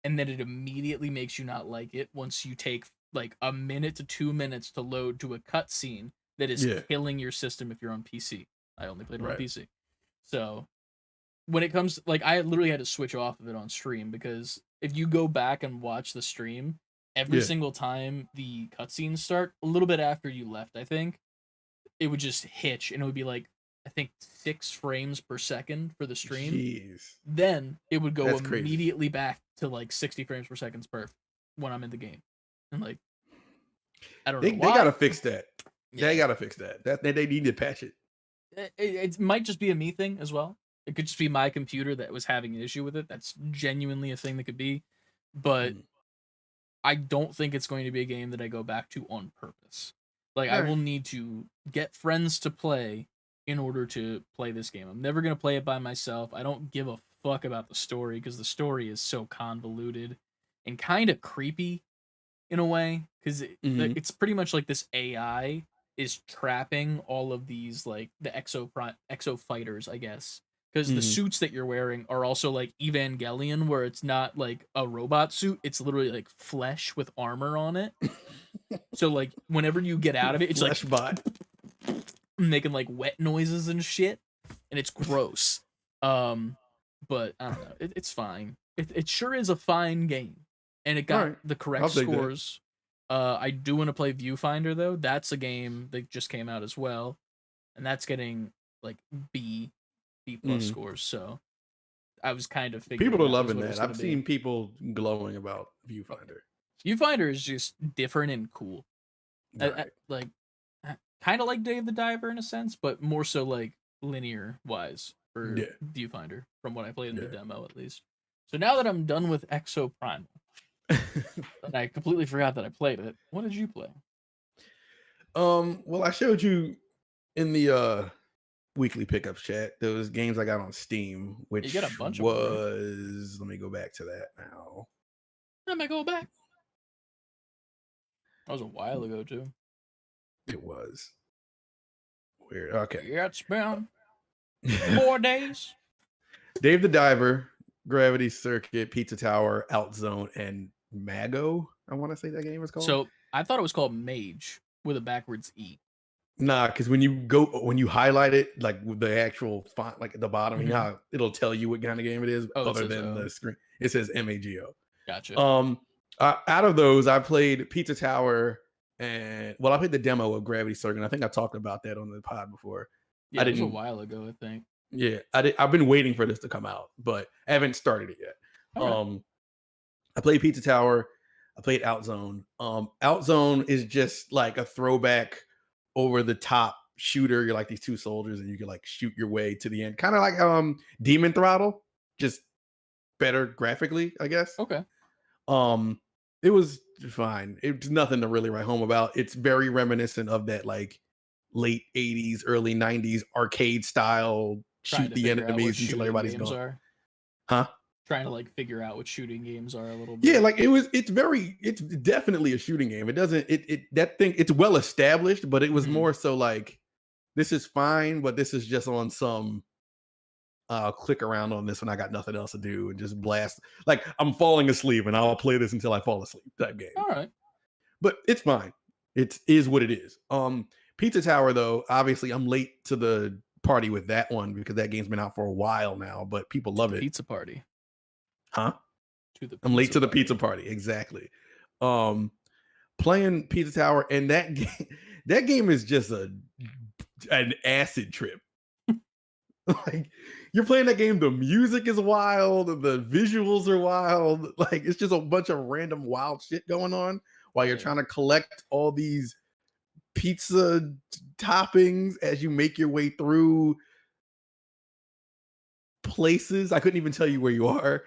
And then it immediately makes you not like it once you take like a minute to 2 minutes to load to a cutscene that is Yeah. killing your system if you're on PC. I only played it on Right. PC. So when it comes like I literally had to switch off of it on stream because if you go back and watch the stream, every Yeah. single time the cutscenes start, a little bit after you left, I think, it would just hitch and it would be like I think 6 frames per second for the stream. Jeez. Then it would go That's crazy. immediately back to like 60 frames per second per when I'm in the game. And like I don't know They gotta why. fix that. Yeah. They gotta fix that. They need to patch it. It might just be a me thing as well. It could just be my computer that was having an issue with it. That's genuinely a thing that could be. But Mm. I don't think it's going to be a game that I go back to on purpose. Like I All right. will need to get friends to play in order to play this game. I'm never going to play it by myself. I don't give a fuck about the story because the story is so convoluted and kind of creepy in a way because Mhm. it's pretty much like this AI is trapping all of these like the exo fighters, I guess, because the Mhm. suits that you're wearing are also like Evangelion, where it's not like a robot suit; it's literally like flesh with armor on it. So like whenever you get out of it, it's like Flesh bot. making like wet noises and shit, and it's gross. Um, but I don't know, it's fine. It sure is a fine game, and it All got right. the correct I'll take that. scores. I do want to play Viewfinder though. That's a game that just came out as well, and that's getting like B plus Mhm. scores. So I was kind of People figuring are that was loving what it was that. gonna I've be. seen people glowing about Viewfinder. Viewfinder is just different and cool. Right. Like kind of like Dave the Diver in a sense, but more so like linear wise for Yeah. Viewfinder from what I played in the Yeah. demo at least. So now that I'm done with Exo Primal, and I completely forgot that I played it. What did you play? Well, I showed you in the weekly pickups chat those games I got on Steam, You got a which bunch of them, right? was, let me go back to that now. Let me go back. That was a while ago too. It was weird. Okay. Yeah, it's been 4 days. Dave the Diver, Gravity Circuit, Pizza Tower, Outzone, and Mago. I want to say that game is called. So I thought it was called Mage with a backwards E. Nah, because when you highlight it, like with the actual font, like at the bottom, you know how it'll tell you what kind of game it is, Oh, it other says than O. the screen. It says MAGO. Gotcha. Out of those, I played Pizza Tower, and well, I played the demo of Gravity Circuit. I think I talked about that on the pod before. Yeah, I it was a didn't. while ago, I think. Yeah, I've been waiting for this to come out, but I haven't started it yet. Okay. I played Pizza Tower. I played Outzone. Outzone is just like a throwback, over the top shooter. You're like these two soldiers, and you can like shoot your way to the end, kind of like Demon Throttle, just better graphically, I guess. Okay. It was fine. It's nothing to really write home about. It's very reminiscent of that like late 80s, early 90s arcade style Trying shoot to the figure out what enemies until shooting everybody's games gone. are. Huh? Trying to like figure out what shooting games are a little Yeah, bit. like it's definitely a shooting game. It doesn't that thing, it's well established, but it was more so like, this is fine, but this is just on some click around on this when I got nothing else to do and just blast. Like, I'm falling asleep and I'll play this until I fall asleep type game. All right. But it's fine. It is what it is. Pizza Tower, though, obviously I'm late to the party with that one because that game's been out for a while now, but people love it. Pizza party. Huh? To the I'm late to the party. pizza party. Exactly. Playing Pizza Tower, and that game is just an acid trip. Like, you're playing that game, the music is wild, the visuals are wild. Like, it's just a bunch of random wild shit going on while you're trying to collect all these pizza toppings as you make your way through places. I couldn't even tell you where you are.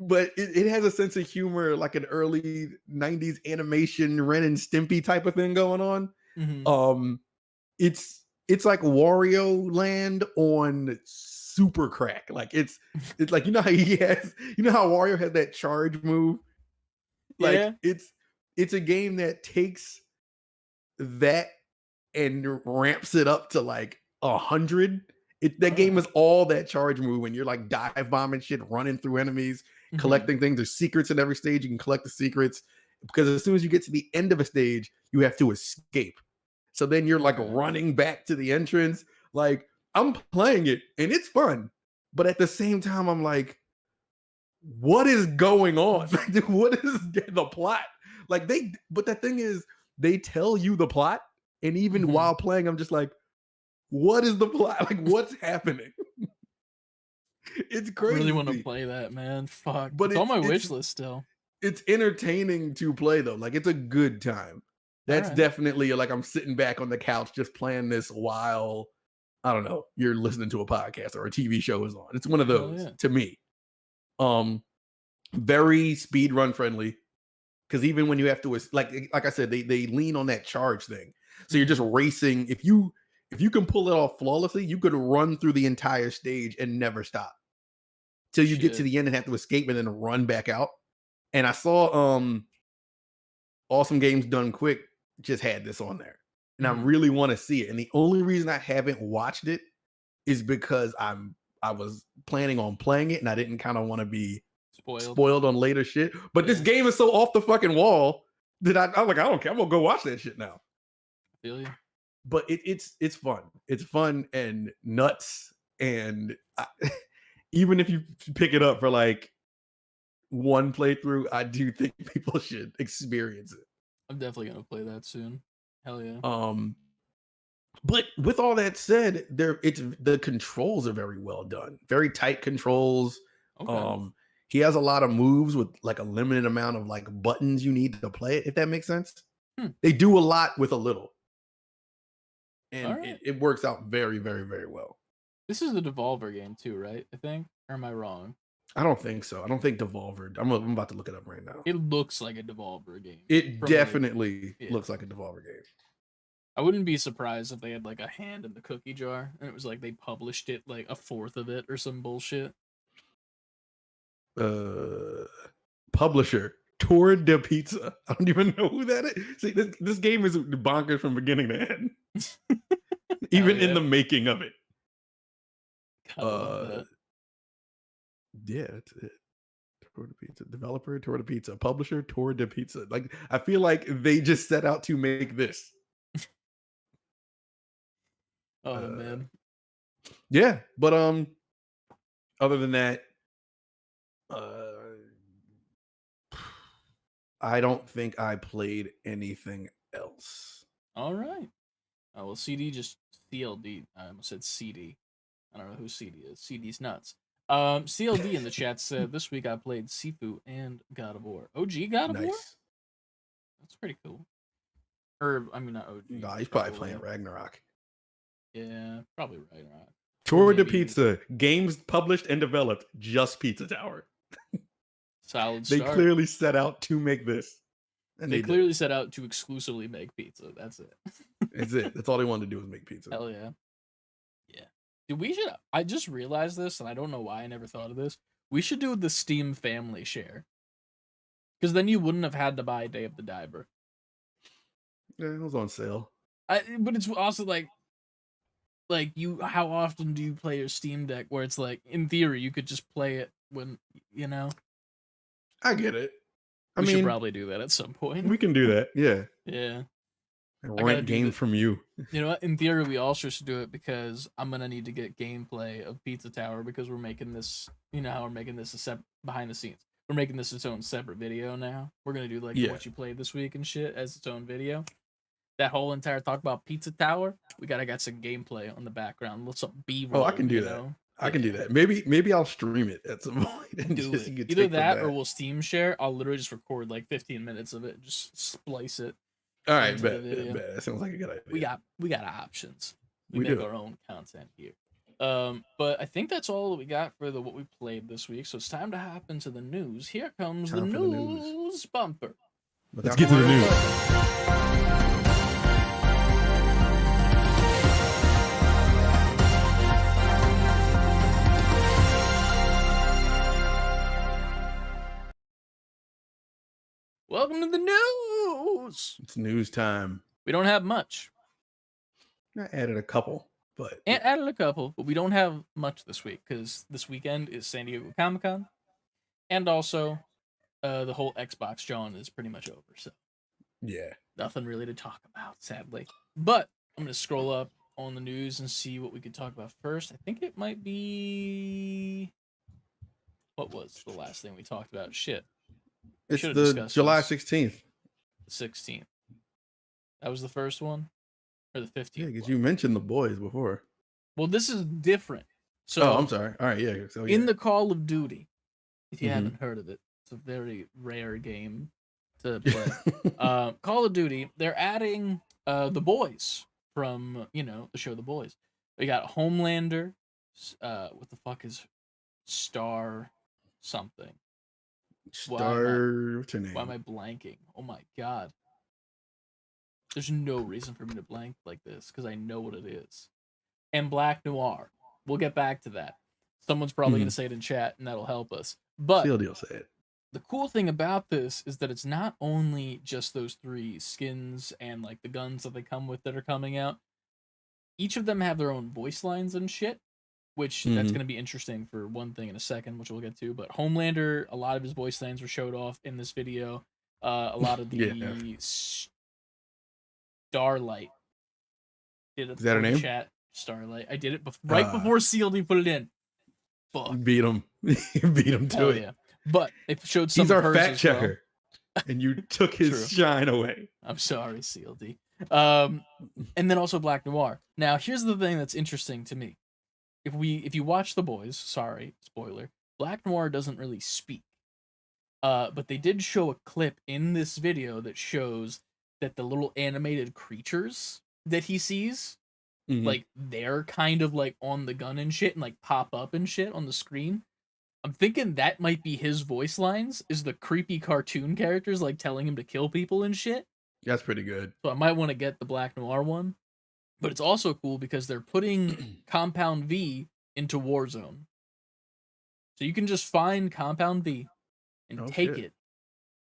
But it has a sense of humor, like an early 90s animation Ren and Stimpy type of thing going on. It's like Wario Land on super crack. Like, it's like, you know how Wario has that charge move? Like, Yeah. it's a game that takes that and ramps it up to like 100. That game is all that charge move when you're like dive bombing shit, running through enemies, collecting things. There's secrets in every stage. You can collect the secrets because as soon as you get to the end of a stage, you have to escape. So then you're like running back to the entrance. Like, I'm playing it and it's fun, but at the same time, I'm like, what is going on? Like, what is the plot? Like, but the thing is, they tell you the plot, and even while playing, I'm just like, what is the plot? Like, what's happening? It's crazy. I really want to play that, man. Fuck. But it's on my wish list still. It's entertaining to play, though. Like, it's a good time. That's definitely like, I'm sitting back on the couch just playing this while, I don't know, you're listening to a podcast or a TV show is on. It's one of those to me. Very speed run friendly. Because even when you have to, like I said, they lean on that charge thing. So you're just racing. If you if you can pull it off flawlessly, you could run through the entire stage and never stop till you get to Shit. the end and have to escape and then run back out. And I saw Awesome Games Done Quick just had this on there. And I Mhm. really want to see it. And the only reason I haven't watched it is because I was planning on playing it and I didn't kind of want to be spoiled on later shit. But this Yeah. game is so off the fucking wall that I'm like, I don't care. I'm gonna go watch that shit now. Feel you. But it's fun. It's fun and nuts. And even if you pick it up for like one playthrough, I do think people should experience it. I'm definitely gonna play that soon. Hell yeah. But with all that said, the controls are very well done. Very tight controls. Okay. He has a lot of moves with like a limited amount of like buttons you need to play it, if that makes sense. They do a lot with a little. And Alright. it works out very, very, very well. This is a Devolver game too, right? I think. Or am I wrong? I don't think so. I don't think Devolver. I'm about to look it up right now. It looks like a Devolver game. It from, definitely yeah. looks like a Devolver game. I wouldn't be surprised if they had like a hand in the cookie jar and it was like they published it like a fourth of it or some bullshit. Publisher Tour de Pizza. I don't even know who that is. See, this game is bonkers from beginning to end. Even in the making of it. I love that. Yeah, that's it. Tour de Pizza. Developer, Tour de Pizza. Publisher, Tour de Pizza. Like, I feel like they just set out to make this. Oh man. Yeah, but other than that, I don't think I played anything else. All right. Well, CD just CLD. I almost said CD. I don't know who CD is. CD's nuts. CLD in the chat said this week I played Sifu and God of War. OG God of War. That's pretty cool. Or I mean not OG. Nah, he's probably playing Ragnarok. Yeah, probably Ragnarok. Tour de Pizza, games published and developed, just Pizza Tower. Solid They start. clearly set out to make this. And they clearly set out to exclusively make pizza. That's it. That's it. That's all they wanted to do was make pizza. Hell yeah. Yeah. Dude, we should. I just realized this, and I don't know why I never thought of this. We should do the Steam family share. Because then you wouldn't have had to buy Day of the Diver. Yeah, it was on sale. But it's also like you. How often do you play your Steam Deck? Where it's like, in theory, you could just play it when you know. I get it. We should probably do that at some point. We can do that. Yeah. Yeah. Rent games from you. You know what? In theory, we also should do it because I'm gonna need to get gameplay of Pizza Tower because we're making this. You know how we're making this a behind the scenes. We're making this its own separate video now. We're gonna do like what you played this week and shit as its own video. That whole entire talk about Pizza Tower, we got some gameplay on the background. Let's B-roll. Oh, I can do that. I can do that. Maybe I'll stream it at some point. And do it. Either that or we'll Steam share. I'll literally just record like 15 minutes of it, just splice it. All right, bet. That sounds like a good idea. We got options. We do. make our own content here. But I think that's all that we got for what we played this week. So it's time to hop into the news. Here comes the news bumper. Let's get to the news. Welcome to the news. It's news time. We don't have much. I added a couple, but we don't have much this week because this weekend is San Diego Comic-Con, and also the whole Xbox John is pretty much over. So yeah, nothing really to talk about, sadly. But I'm gonna scroll up on the news and see what we could talk about first. I think it might be what was the last thing we talked about? Shit. It's the July 16th. 16th. That was the first one? Or the 15th? Yeah, because you mentioned the boys before. Well, this is different. So, I'm sorry. All right, yeah. So, in the Call of Duty, if you haven't heard of it, it's a very rare game to play. Call of Duty, they're adding the boys from, the show The Boys. They got Homelander. What the fuck is Star something? What's her name? Why am I blanking? Oh my god. There's no reason for me to blank like this because I know what it is. And Black Noir. We'll get back to that. Someone's probably going Mhm. to say it in chat, and that'll help us. But CLD will say it. the cool thing about this is that it's not only just those 3 skins and like the guns that they come with that are coming out. Each of them have their own voice lines and shit, which that's Mhm. going to be interesting for one thing in a second, which we'll get to. But Homelander, a lot of his voice lines were showed off in this video. A lot of Yeah. the Starlight did it Is that her for the name? chat. Starlight. I did it right before CLD put it in. Fuck. Beat him. Beat him to Hell it. yeah. But they showed some He's of our hers fact as well. checker. And you took his True. shine away. I'm sorry, CLD. And then also Black Noir. Now, here's the thing that's interesting to me. If you watch The Boys, sorry, spoiler, Black Noir doesn't really speak. But they did show a clip in this video that shows that the little animated creatures that he sees, Mhm. like they're kind of like on the gun and shit and like pop up and shit on the screen. I'm thinking that might be his voice lines, is the creepy cartoon characters like telling him to kill people and shit. That's pretty good. So I might want to get the Black Noir one. But it's also cool because they're putting Compound V into Warzone. So you can just find Compound V and Oh, take shit. it,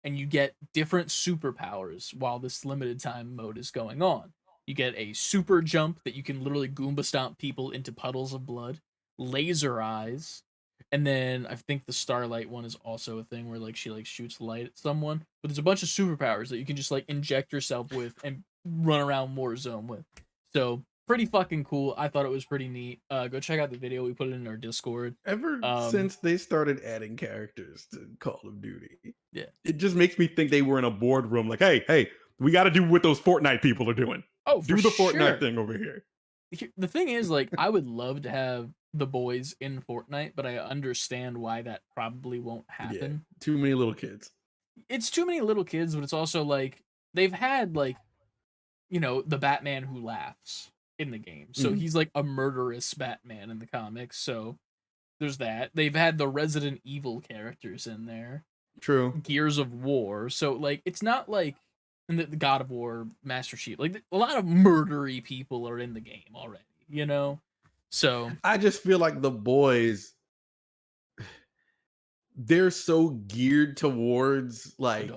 and you get different superpowers while this limited time mode is going on. You get a super jump that you can literally Goomba stomp people into puddles of blood, laser eyes, and then I think the Starlight one is also a thing where like she like shoots light at someone. But there's a bunch of superpowers that you can just like inject yourself with and run around Warzone with. So pretty fucking cool. I thought it was pretty neat. Go check out the video. We put it in our Discord. Ever since they started adding characters to Call of Duty, Yeah, it just makes me think they were in a boardroom like, hey, we got to do what those Fortnite people are doing. oh, Do for the sure. Fortnite thing over here. The thing is, like, I would love to have the boys in Fortnite, but I understand why that probably won't happen. Yeah, too many little kids. It's too many little kids, but it's also like they've had like, you know, the Batman who laughs in the game. So he's like a murderous Batman in the comics. So there's that. They've had the Resident Evil characters in there. True. Gears of War. So like it's not like in the God of War, Master Chief. Like a lot of murdery people are in the game already, you know? So I just feel like the boys, they're so geared towards like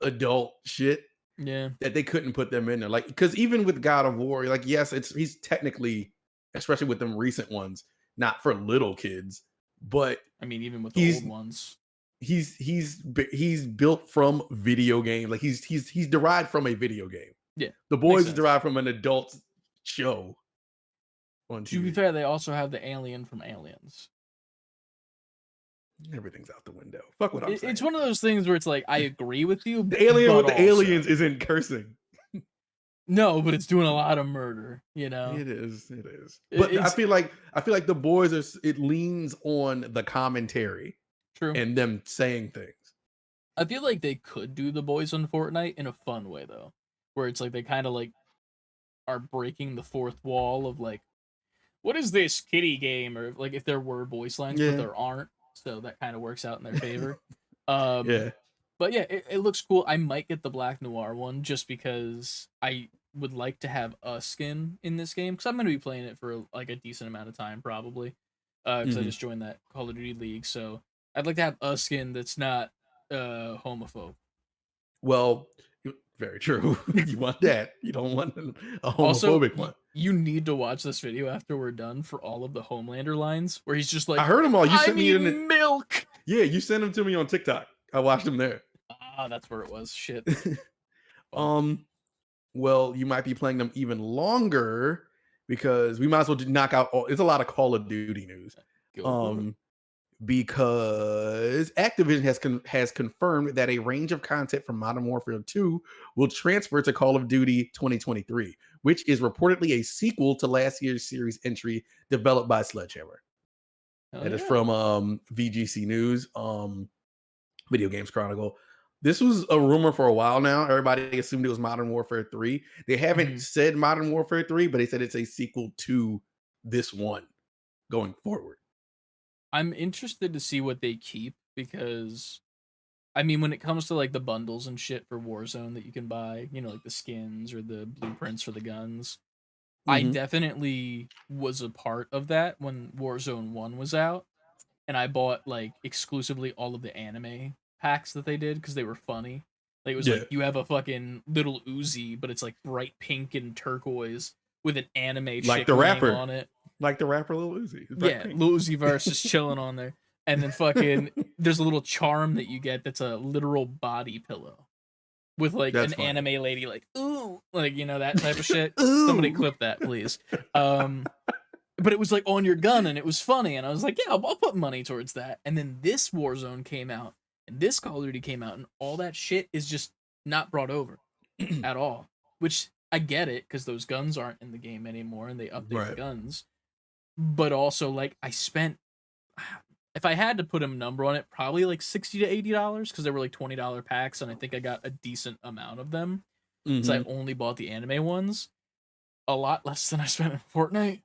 adult shit yeah. that they couldn't put them in there. Like, because even with God of War, like, yes, he's technically, especially with them recent ones, not for little kids, but I mean, even with the old ones, he's built from video game. Like he's derived from a video game. Yeah, The boys is derived from an adult show. On TV. To be fair, they also have the alien from Aliens. Everything's out the window. Fuck what I'm saying. It's one of those things where it's like I agree with you. The alien with the aliens isn't cursing. No, but it's doing a lot of murder. You know, it is. But I feel like the boys are. It leans on the commentary, true, and them saying things. I feel like they could do the boys on Fortnite in a fun way though, where it's like they kind of like are breaking the fourth wall of like, what is this kiddie game? Or like if there were voice lines, but there aren't, so that kind of works out in their favor. Yeah. But yeah, it looks cool. I might get the Black Noir one just because I would like to have a skin in this game because I'm going to be playing it for like a decent amount of time probably because I just joined that Call of Duty League. So I'd like to have a skin that's not homophobe. Well, very true. You want that. You don't want a homophobic also, one. You need to watch this video after we're done for all of the Homelander lines where he's just like, I heard them all. You sent me milk. Yeah, you sent them to me on TikTok. I watched them there. Ah, that's where it was. Shit. Well, you might be playing them even longer because we might as well knock out it's a lot of Call of Duty news. Because Activision has confirmed that a range of content from Modern Warfare 2 will transfer to Call of Duty 2023, which is reportedly a sequel to last year's series entry developed by Sledgehammer. That is from VGC News, Video Games Chronicle. This was a rumor for a while now. Everybody assumed it was Modern Warfare 3. They haven't said Modern Warfare 3, but they said it's a sequel to this one going forward. I'm interested to see what they keep because I mean, when it comes to like the bundles and shit for Warzone that you can buy, you know, like the skins or the blueprints for the guns, I Mm-hmm. definitely was a part of that when Warzone 1 was out. And I bought like exclusively all of the anime packs that they did because they were funny. Like it was Yeah, like you have a fucking little Uzi, but it's like bright pink and turquoise with an anime like chick the laying rapper, on it. Lil Uzi, Yeah, Blackpink. Lil Uzi Verse is chilling on there. And then fucking there's a little charm that you get that's a literal body pillow with like That's an funny. anime lady like ooh, like you know that type of shit. Somebody Ooh, clip that, please. Um but it was like on your gun and it was funny and I was like, yeah, I'll put money towards that. And then this Warzone came out and this Call of Duty came out and all that shit is just not brought over at all. Which I get it because those guns aren't in the game anymore and they update the right. guns. But also like I spent, if I had to put a number on it, probably like $60 to $80 because they were like $20 packs and I think I got a decent amount of them because I Mm-hmm. only bought the anime ones. A lot less than I spent in Fortnite.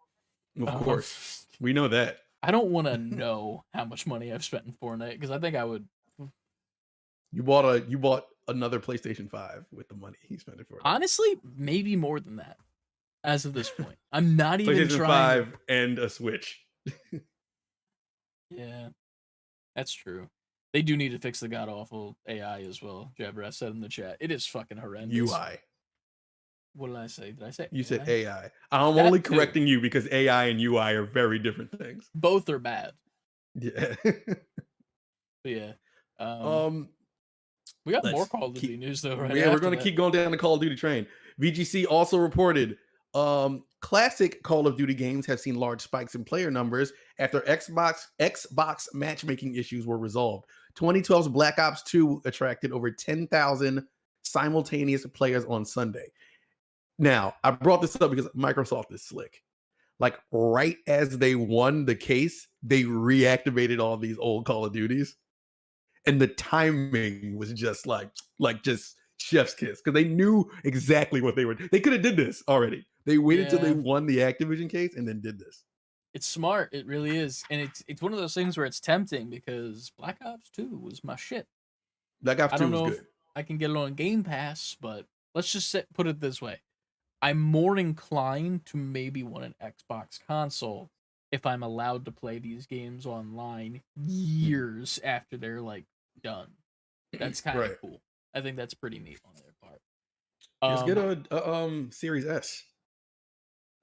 Of Um, course, we know that. I don't want to know how much money I've spent in Fortnite because I think I would. You bought another PlayStation 5 with the money he spent it for that. Honestly, maybe more than that as of this point. I'm not even PlayStation trying. 5 and a Switch. Yeah, that's true. They do need to fix the god awful AI as well. Jabra said in the chat, it is fucking horrendous. UI. What did I say? Did I say You said AI? AI. I'm That only too. correcting you because AI and UI are very different things. Both are bad. Yeah. But yeah. um We got more let's Call of Duty keep news though, right? yeah, we're After gonna that. keep going down the Call of Duty train. VGC also reported classic Call of Duty games have seen large spikes in player numbers after Xbox matchmaking issues were resolved. 2012's Black Ops 2 attracted over 10,000 simultaneous players on Sunday. Now, I brought this up because Microsoft is slick. Like right as they won the case, they reactivated all these old Call of Duties, and the timing was just just chef's kiss because they knew exactly what they were. They could have did this already. They waited till they Yeah. won the Activision case and then did this. It's smart. It really is. And it's one of those things where it's tempting because Black Ops 2 was my shit. Black Ops I 2 don't was know if good. I can get it on Game Pass, but let's just put it this way. I'm more inclined to maybe want an Xbox console if I'm allowed to play these games online years after they're like done. That's kind of Right. cool. I think that's pretty neat on their part. Just get Um, a Series S.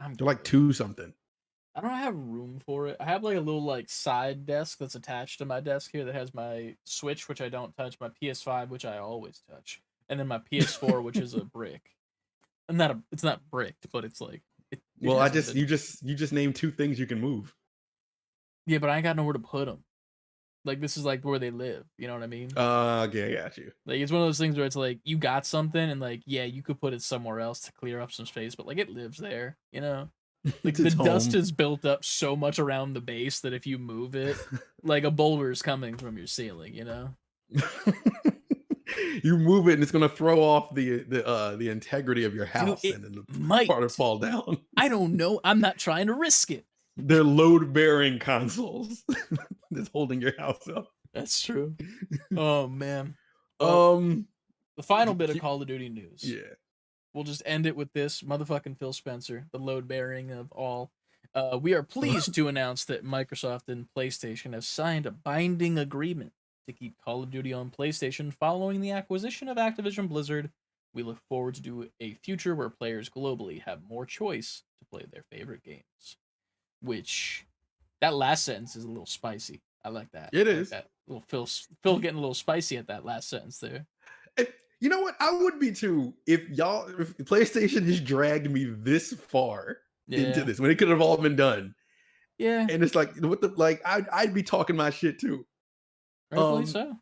I'm They're like good. 2 something. I don't have room for it. I have like a little like side desk that's attached to my desk here that has my Switch, which I don't touch, my PS5, which I always touch, and then my PS4, which is a brick. And not a, it's not bricked, but it's like it Well, has a bit. you just named 2 things you can move. Yeah, but I ain't got nowhere to put them. Like this is like where they live. You know what I mean? Okay, I got you. Like it's one of those things where it's like you got something and like yeah, you could put it somewhere else to clear up some space, but like it lives there. You know? Like the It's dust home. is built up so much around the base that if you move it, like a boulder is coming from your ceiling, you know? You move it and it's gonna throw off the integrity of your Dude, house it and then the might. part will fall down. I don't know. I'm not trying to risk it. They're load bearing consoles that's holding your house up. That's true. Oh man. Well, Um, the final bit of Call of Duty news. yeah. We'll just end it with this motherfucking Phil Spencer, the load bearing of all. We are pleased to announce that Microsoft and PlayStation have signed a binding agreement to keep Call of Duty on PlayStation following the acquisition of Activision Blizzard. We look forward to a future where players globally have more choice to play their favorite games. Which, that last sentence is a little spicy. I like that. It I like is. that little Phil getting a little spicy at that last sentence there. You know what? I would be too if PlayStation has dragged me this far into Yeah. this when it could have all been done. Yeah. And it's like what the like I'd be talking my shit too. Rightfully Um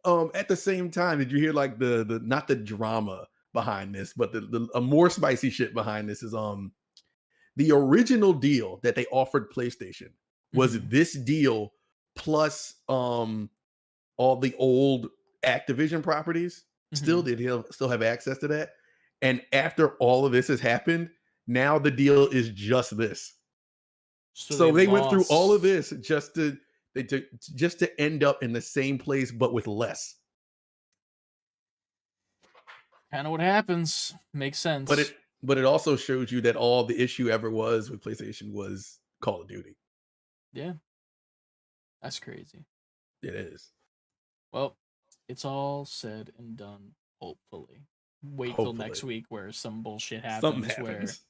so. at the same time, did you hear like the not the drama behind this, but the a more spicy shit behind this is the original deal that they offered PlayStation was Mhm. this deal plus all the old Activision properties. Still, Mhm. did he still have access to that? And after all of this has happened, now the deal is just this. So So they they went through all of lost. this just to end up in the same place, but with less. Kind of what happens. Makes But sense. it also shows you that all the issue ever was with PlayStation was Call of Duty. Yeah, that's crazy. It is. Well, it's all said and done, hopefully. Wait till next Hopefully. week where some bullshit Something happens where happens.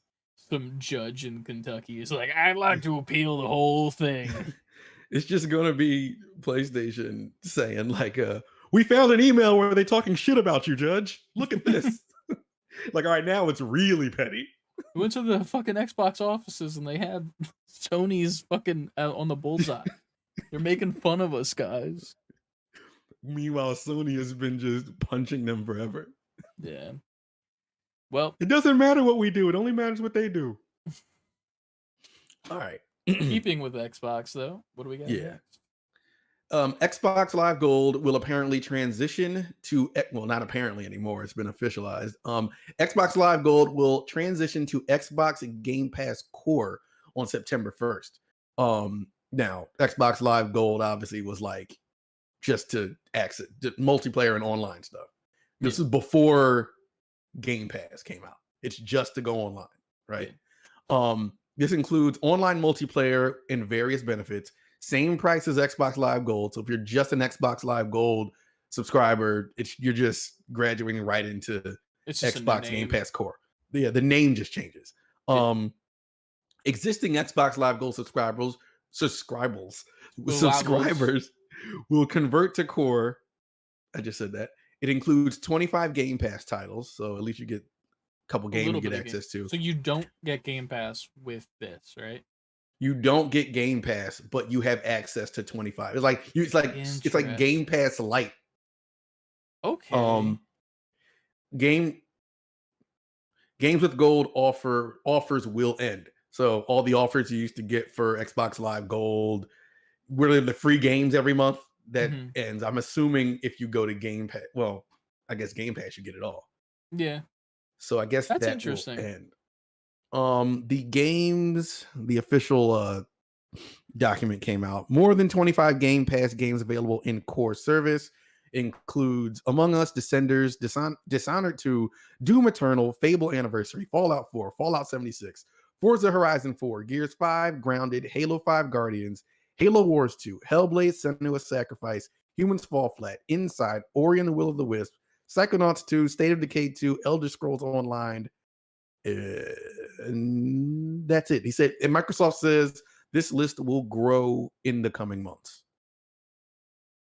some judge in Kentucky is like, I'd like to appeal the whole thing. It's just gonna be PlayStation saying like, "We found an email where they talking shit about you, Judge. Look at this." Like, all right, now it's really petty. We went to the fucking Xbox offices and they had Sony's fucking on the bullseye. They're making fun of us, guys. Meanwhile, Sony has been just punching them forever. Yeah. Well, It doesn't matter what we do; it only matters what they do. All right. keeping with Xbox though, what do we got Yeah. next? Xbox Live Gold will apparently transition to not apparently anymore. It's been officialized. Xbox Live Gold will transition to Xbox Game Pass Core on September 1st. Now Xbox Live Gold obviously was like just to access multiplayer and online stuff. This is before Game Pass came out. It's just to go online, right? This includes online multiplayer and various benefits. Same price as Xbox Live Gold. So if you're just an Xbox Live Gold subscriber, you're just graduating right into Xbox Game Pass Core. Yeah, the name just changes. Existing Xbox Live Gold subscribers will convert to Core. I just said that. It includes 25 Game Pass titles, so at least you get a couple games you get access to. So you don't get Game Pass with this, right? You don't get Game Pass, but you have access to 25. It's like Game Pass Lite. Okay. Games with Gold offers will end. So all the offers you used to get for Xbox Live Gold, really the free games every month, that ends. I'm assuming if you go to Game Pass, well, I guess Game Pass you get it all. Yeah. So I guess that's that interesting. Will end. The official document came out. More than 25 Game Pass games available in Core service. Includes Among Us, Descenders, Dishonored 2, Doom Eternal, Fable Anniversary, Fallout 4, Fallout 76, Forza Horizon 4, Gears 5, Grounded, Halo 5 Guardians, Halo Wars 2, Hellblade: Senua's Sacrifice, Humans Fall Flat, Inside, Ori and the Will of the Wisp, Psychonauts 2, State of Decay 2, Elder Scrolls Online. And that's it. He said, and Microsoft says this list will grow in the coming months.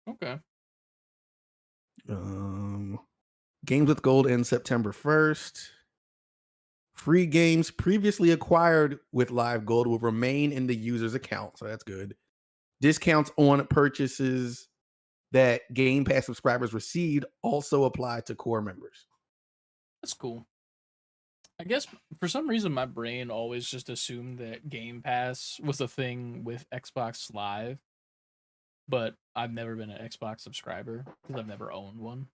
Okay. Games with Gold ends September 1st. Free games previously acquired with Live Gold will remain in the user's account, so that's good. Discounts on purchases that Game Pass subscribers received also apply to Core members. That's cool. I guess for some reason my brain always just assumed that Game Pass was a thing with Xbox Live, but I've never been an Xbox subscriber because I've never owned one.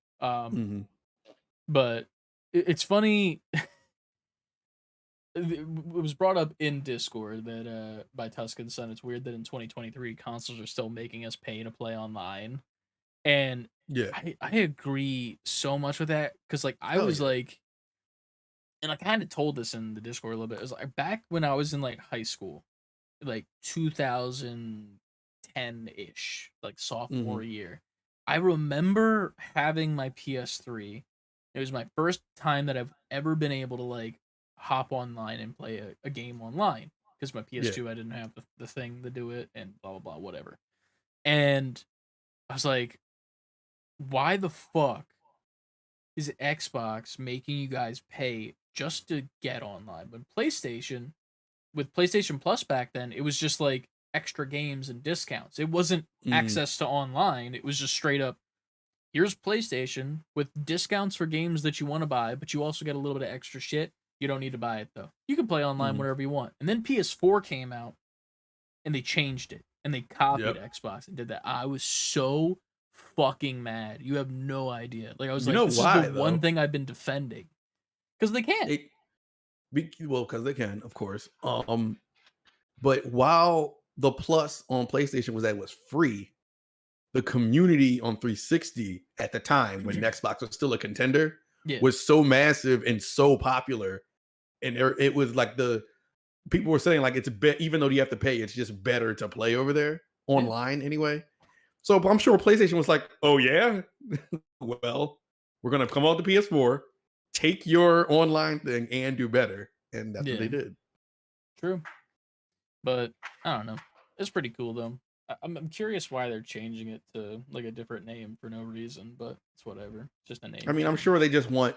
But it's funny. It was brought up in Discord that by Tuscan Sun, it's weird that in 2023 consoles are still making us pay to play online, and yeah, I agree so much with that because like I was like, and I kind of told this in the Discord a little bit. It was like back when I was in like high school, like 2010-ish, like sophomore year. I remember having my PS3. It was my first time that I've ever been able to like hop online and play a game online because my PS2 I didn't have the thing to do it and blah blah blah whatever. And I was like, why the fuck is Xbox making you guys pay just to get online? When PlayStation, with PlayStation Plus back then, it was just like extra games and discounts. It wasn't access to online. It was just straight up, here's PlayStation with discounts for games that you want to buy, but you also get a little bit of extra shit. You don't need to buy it though. You can play online whenever you want. And then PS4 came out and they changed it and they copied Xbox and did that. I was so fucking mad. You have no idea. Like I was this is the one thing I've been defending. Because they can. Because they can, of course. But while the Plus on PlayStation was free, the community on 360 at the time when Xbox was still a contender Yeah. was so massive and so popular, and it was like the people were saying like even though you have to pay, it's just better to play over there Yeah. online anyway. So I'm sure PlayStation was like, oh yeah, well, we're gonna come out the PS4, take your online thing and do better, and that's what they Yeah. did. True. But I don't know. It's pretty cool though. I'm curious why they're changing it to like a different name for no reason, but it's whatever. It's just a name I mean, I'm change. sure they just want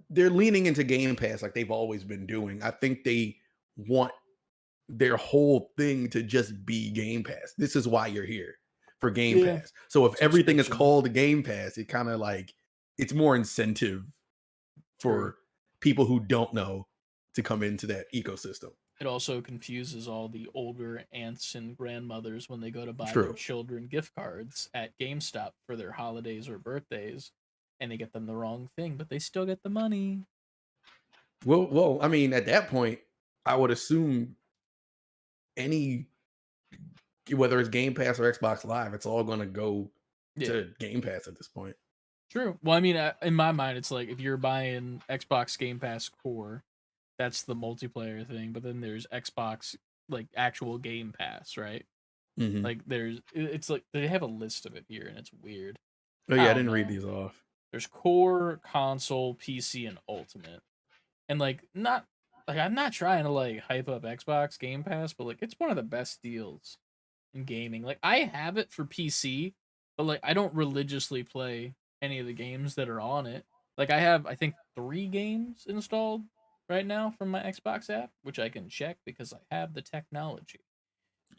they're leaning into Game Pass like they've always been doing. I think they want their whole thing to just be Game Pass. This is why you're here for Game Yeah. Pass. So if everything is Subscription. called Game Pass, it kind of like it's more incentive for True. people who don't know to come into that ecosystem. It also confuses all the older aunts and grandmothers when they go to buy their True. children gift cards at GameStop for their holidays or birthdays, and they get them the wrong thing, but they still get the money. Well, I mean, at that point, I would assume any whether it's Game Pass or Xbox Live, it's all going to go Yeah. to Game Pass at this point. True. Well, I mean, in my mind, it's like if you're buying Xbox Game Pass Core, that's the multiplayer thing. But then there's Xbox like actual Game Pass, right? Mhm. Like it's like they have a list of it here, and it's weird. Oh yeah, I don't didn't read know. these off. There's Core, Console, PC, and Ultimate, and like not like I'm not trying to like hype up Xbox Game Pass, but like it's one of the best deals in gaming. Like I have it for PC, but like I don't religiously play any of the games that are on it. Like I have I think 3 games installed right now from my Xbox app, which I can check because I have the technology.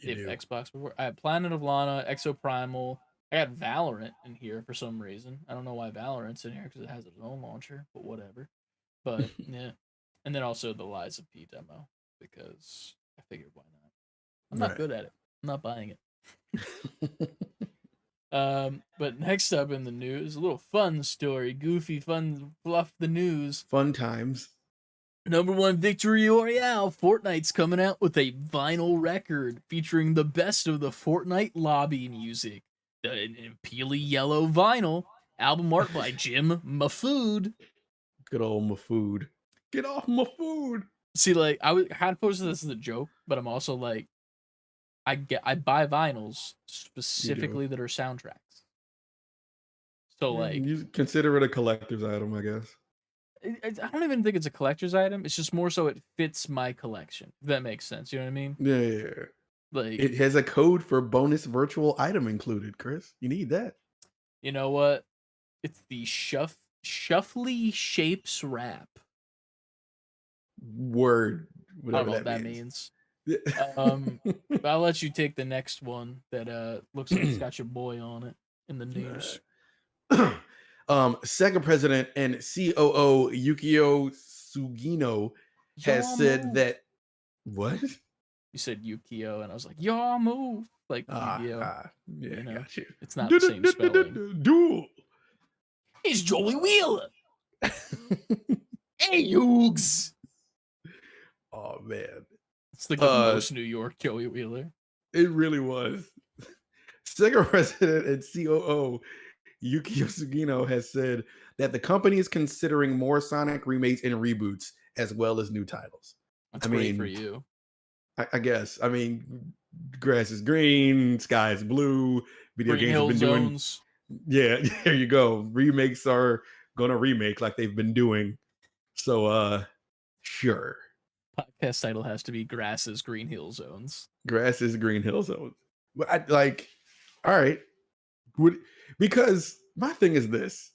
You If do. Xbox were I have Planet of Lana, Exoprimal. I got Valorant in here for some reason. I don't know why Valorant's in here because it has its own launcher, but whatever. But yeah, and then also the Lies of P demo because I figured why not. I'm not Right. good at it. I'm not buying it. But next up in the news, a little fun story, goofy, fun, fluff the news. Fun times. Number 1 victory royale. Fortnite's coming out with a vinyl record featuring the best of the Fortnite lobby music. The peely yellow vinyl. Album art by Jim Mafood. Good old Mafood. Get off my food. See, like I had posted this as a joke, but I'm also like, I buy vinyls specifically that are soundtracks. So like, you consider it a collector's item, I guess. I don't even think it's a collector's item. It's just more so it fits my collection. If that makes sense. You know what I mean? Yeah. Like It has a code for bonus virtual item included, Chris. You need that. You know what? It's the Shuffly Shapes wrap. Word. I don't Whatever know what that means. But I'll let you take the next one that looks like it's got your boy on it in the news. Sega president and COO Yukio Sugino has said that what? You said Yukio, and I was like, "Your move!" Like Yu-Gi-Oh. Yeah, you know, got you. It's not the same spelling. Duel. It's Joey Wheeler. Hey, Yugs. Oh man, It's the most New York Joey Wheeler. It really was. Sega president and COO Yukio Sugino has said that the company is considering more Sonic remakes and reboots as well as new titles. That's great for you. I guess. I mean, grass is green, sky is blue. Video Green games Hill have been Zones. doing. Yeah, there you go. Remakes are gonna remake like they've been doing. So, sure. Podcast title has to be Grass's Green Hill Zones. Grass is Green Hill Zones. But I like. All right. Because my thing is this.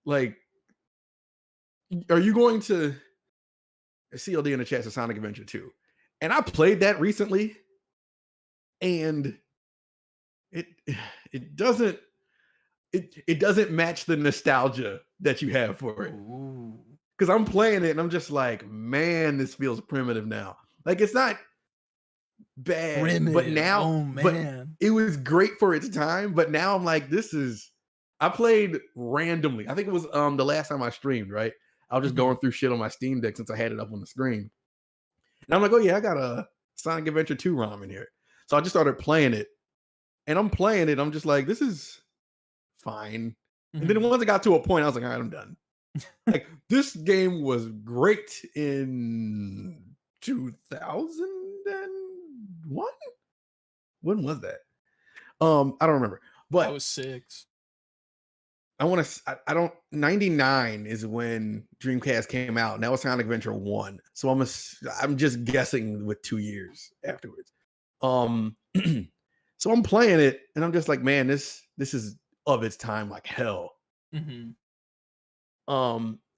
Like, are you going to CLD in the chat to Sonic Adventure 2? And I played that recently, and it doesn't match the nostalgia that you have for it. Because I'm playing it and I'm just like, man, this feels primitive now. Like it's not bad, primitive. But now, oh man, it was great for its time. But now I'm like, I played randomly. I think it was the last time I streamed, right? I was just going through shit on my Steam Deck since I had it up on the screen. And I'm like, oh yeah, I got a Sonic Adventure 2 ROM in here. So I just started playing it. And I'm playing it. I'm just like, this is fine. And then once it got to a point, I was like, all right, I'm done. Like this game was great in 2001. When was that? I don't remember. I But was 6. I want to. I don't. 99 is when Dreamcast came out, and that was Sonic Adventure 1. So I'm just guessing with 2 years afterwards. Um, so I'm playing it, and I'm just like, man, this is of its time like hell. Mm-hmm.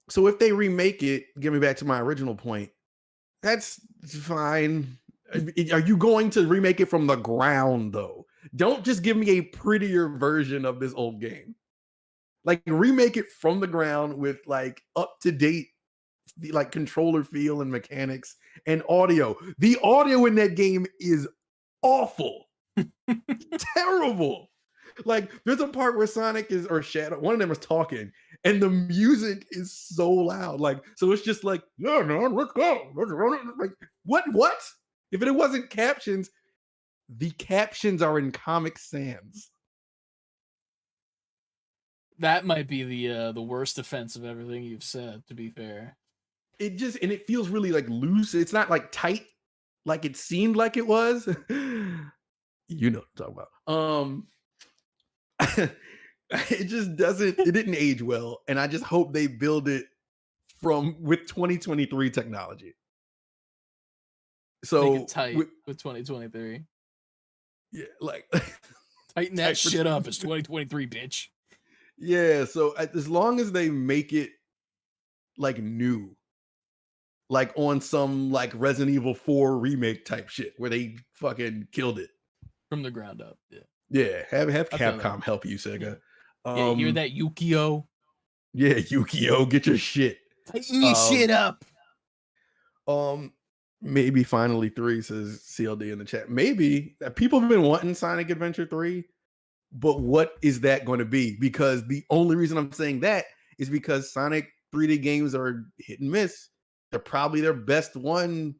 So if they remake it, get me back to my original point, that's fine. Are you going to remake it from the ground though? Don't just give me a prettier version of this old game. Like remake it from the ground with like up to date like controller feel and mechanics and audio. The audio in that game is awful. Terrible. Like there's a part where Sonic is or Shadow, one of them is talking, and the music is so loud. Like, so it's just like, yeah, man, let's go. Let's run it. Like, what? If it wasn't captions, the captions are in Comic Sans. That might be the worst offense of everything you've said, to be fair. It just and it feels really like loose. It's not like tight, like it seemed like it was. You know what I'm talking about. It just doesn't, it didn't age well. And I just hope they build it with 2023 technology. So make it tight with 2023. Yeah, like tighten that shit up. It's 2023, bitch. Yeah, so as long as they make it like new, like on some like Resident Evil 4 remake type shit where they fucking killed it from the ground up. Yeah. Yeah, have Capcom help you, Sega. Yeah, you hear that, Yukio? Yeah, Yukio, get your shit. Tighten your shit up. Maybe finally 3, says CLD in the chat. Maybe people have been wanting Sonic Adventure 3, but what is that going to be? Because the only reason I'm saying that is because Sonic 3D games are hit and miss. They're probably their best one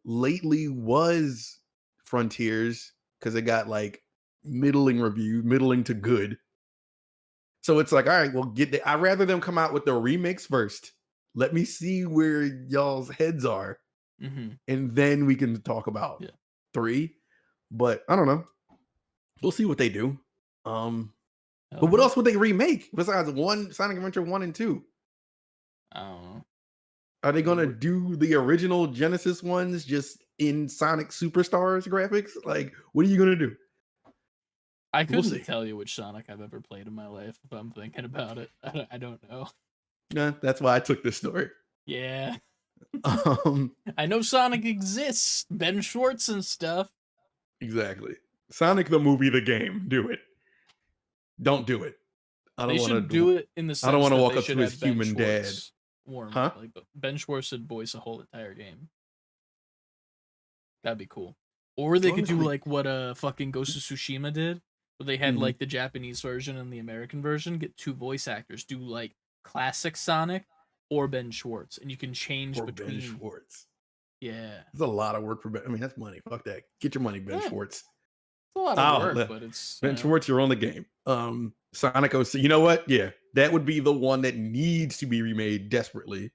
lately was Frontiers, because it got like middling to good. So it's like, all right, well, I'd rather them come out with the remakes first. Let me see where y'all's heads are. And then we can talk about 3. But I don't know. We'll see what they do. But what else would they remake besides Sonic Adventure 1 and 2? I don't know. Are they gonna do the original Genesis ones just in Sonic Superstars graphics? Like, what are you gonna do? I couldn't tell you which Sonic I've ever played in my life if I'm thinking about it. I don't know. Yeah, that's why I took this story. Yeah. I know Sonic exists, Ben Schwartz and stuff. Exactly. Sonic the movie, the game. Do it. Don't do it. I don't want to do it in the sense I don't want to walk up to his human dad. Huh? Like Ben Schwartz should voice a whole entire game. That'd be cool. Or they could do like what fucking Ghost of Tsushima did, where they had like the Japanese version and the American version. Get 2 voice actors, do like classic Sonic or Ben Schwartz, and you can change between. Ben Schwartz. Yeah, it's a lot of work for Ben. I mean, that's money. Fuck that. Get your money, Ben Schwartz. It's a lot of work, but it's Ben Schwartz. You're on the game. Sonic 06. You know what? Yeah, that would be the one that needs to be remade desperately.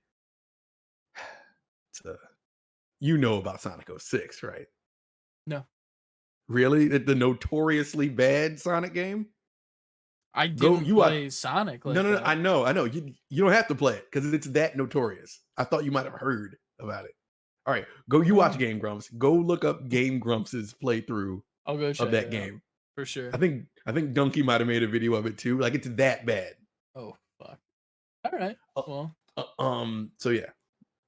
You know about Sonic 06, right? No. Really? The notoriously bad Sonic game? I didn't play Sonic. Like no. I know. You don't have to play it because it's that notorious. I thought you might have heard about it. All right, you watch Game Grumps. Go look up Game Grumps' playthrough of that game for sure. I think Donkey might have made a video of it too. Like it's that bad. Oh fuck! All right. Well. So yeah,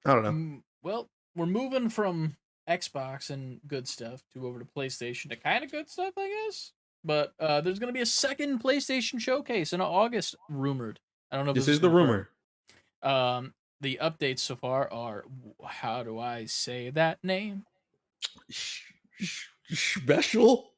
I don't know. Well, we're moving from Xbox and good stuff to over to PlayStation to kind of good stuff, I guess. But there's going to be a second PlayStation showcase in August, rumored. I don't know if this is the rumor. The updates so far are, how do I say that name? Special?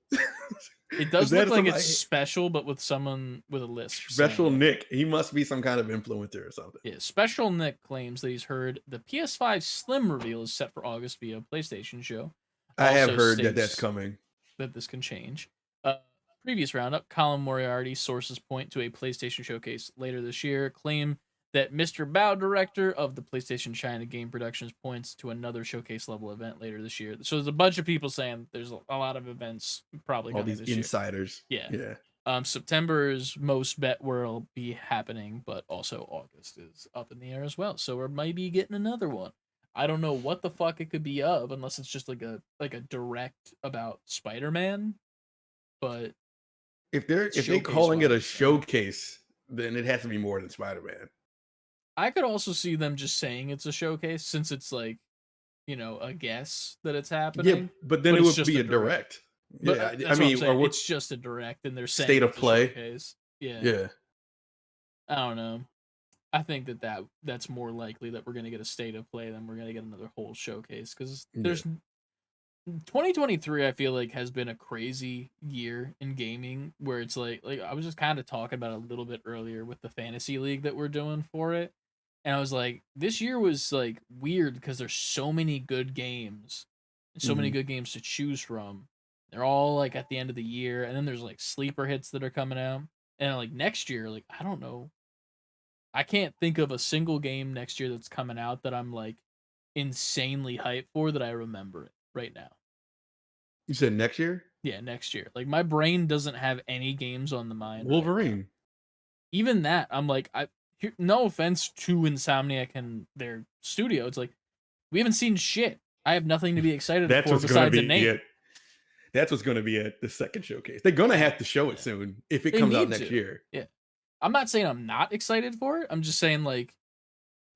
It does look like it's special, but with someone with a lisp. Special Nick. He must be some kind of influencer or something. Yeah, Special Nick claims that he's heard the PS5 Slim reveal is set for August via PlayStation show. I have heard that that's coming. That this can change. Previous roundup, Colin Moriarty sources point to a PlayStation showcase later this year, claim that Mr. Bao, director of the PlayStation China Game Productions, points to another showcase level event later this year. So there's a bunch of people saying there's a lot of events probably All coming these this year. insiders. Yeah. Yeah. September is most bet will be happening, but also August is up in the air as well. So we might be getting another one. I don't know what the fuck it could be of, unless it's just like a direct about Spider-Man. But If they calling it a showcase, then it has to be more than Spider-Man. I could also see them just saying it's a showcase, since it's like, a guess that it's happening. Yeah, but then it would be a direct. But Yeah, I mean, or it's just a direct, and they're saying state of play. Showcase. Yeah, yeah. I don't know. I think that's more likely that we're gonna get a state of play than we're gonna get another whole showcase, because there's 2023. I feel like has been a crazy year in gaming, where it's like I was just kind of talking about a little bit earlier with the fantasy league that we're doing for it, and I was like, this year was like weird because there's so many good games and so many good games to choose from. They're all like at the end of the year, and then there's like sleeper hits that are coming out, and like next year, like I don't know, I can't think of a single game next year that's coming out that I'm like insanely hyped for that I remember it right now. You said next year? Yeah, next year. Like my brain doesn't have any games on the mind. Wolverine. Right, even that, I'm like, no offense to Insomniac and their studio, it's like we haven't seen shit. I have nothing to be excited for besides a name. That's what's going to be at the second showcase. They're going to have to show it soon if it comes out next year. Yeah. I'm not saying I'm not excited for it. I'm just saying like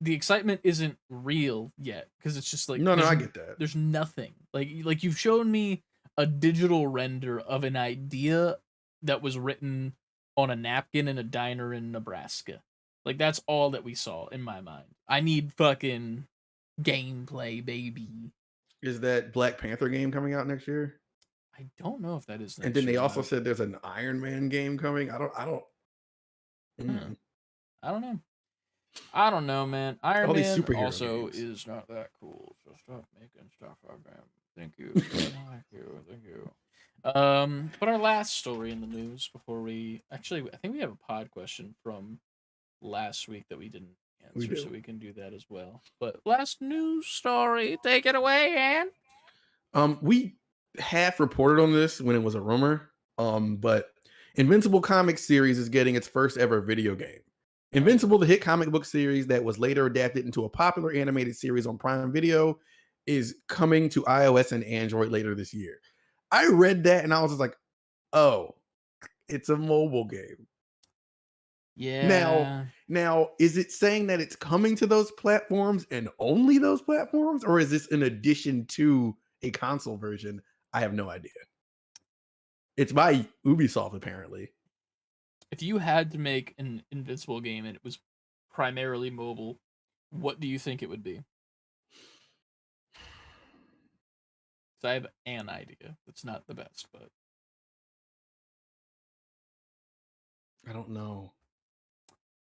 the excitement isn't real yet, because it's just like no, I get that. There's nothing. Like you've shown me a digital render of an idea that was written on a napkin in a diner in Nebraska. Like that's all that we saw in my mind. I need fucking gameplay, baby. Is that Black Panther game coming out next year? I don't know if that is next and then they year, also said there's an Iron Man game coming. I don't know, man. Iron Man also games is not that cool. So stop making stuff up, man. Thank you. Thank you. But our last story in the news before I think we have a pod question from last week that we didn't answer, so we can do that as well. But last news story, take it away, Ann. We half reported on this when it was a rumor. But Invincible Comics series is getting its first ever video game. Invincible, the hit comic book series that was later adapted into a popular animated series on Prime Video, is coming to iOS and Android later this year. I read that and I was just like, oh, it's a mobile game. Yeah. Now, is it saying that it's coming to those platforms and only those platforms, or is this in addition to a console version? I have no idea. It's by Ubisoft, apparently. If you had to make an Invincible game and it was primarily mobile, what do you think it would be? So I have an idea. It's not the best, but I don't know.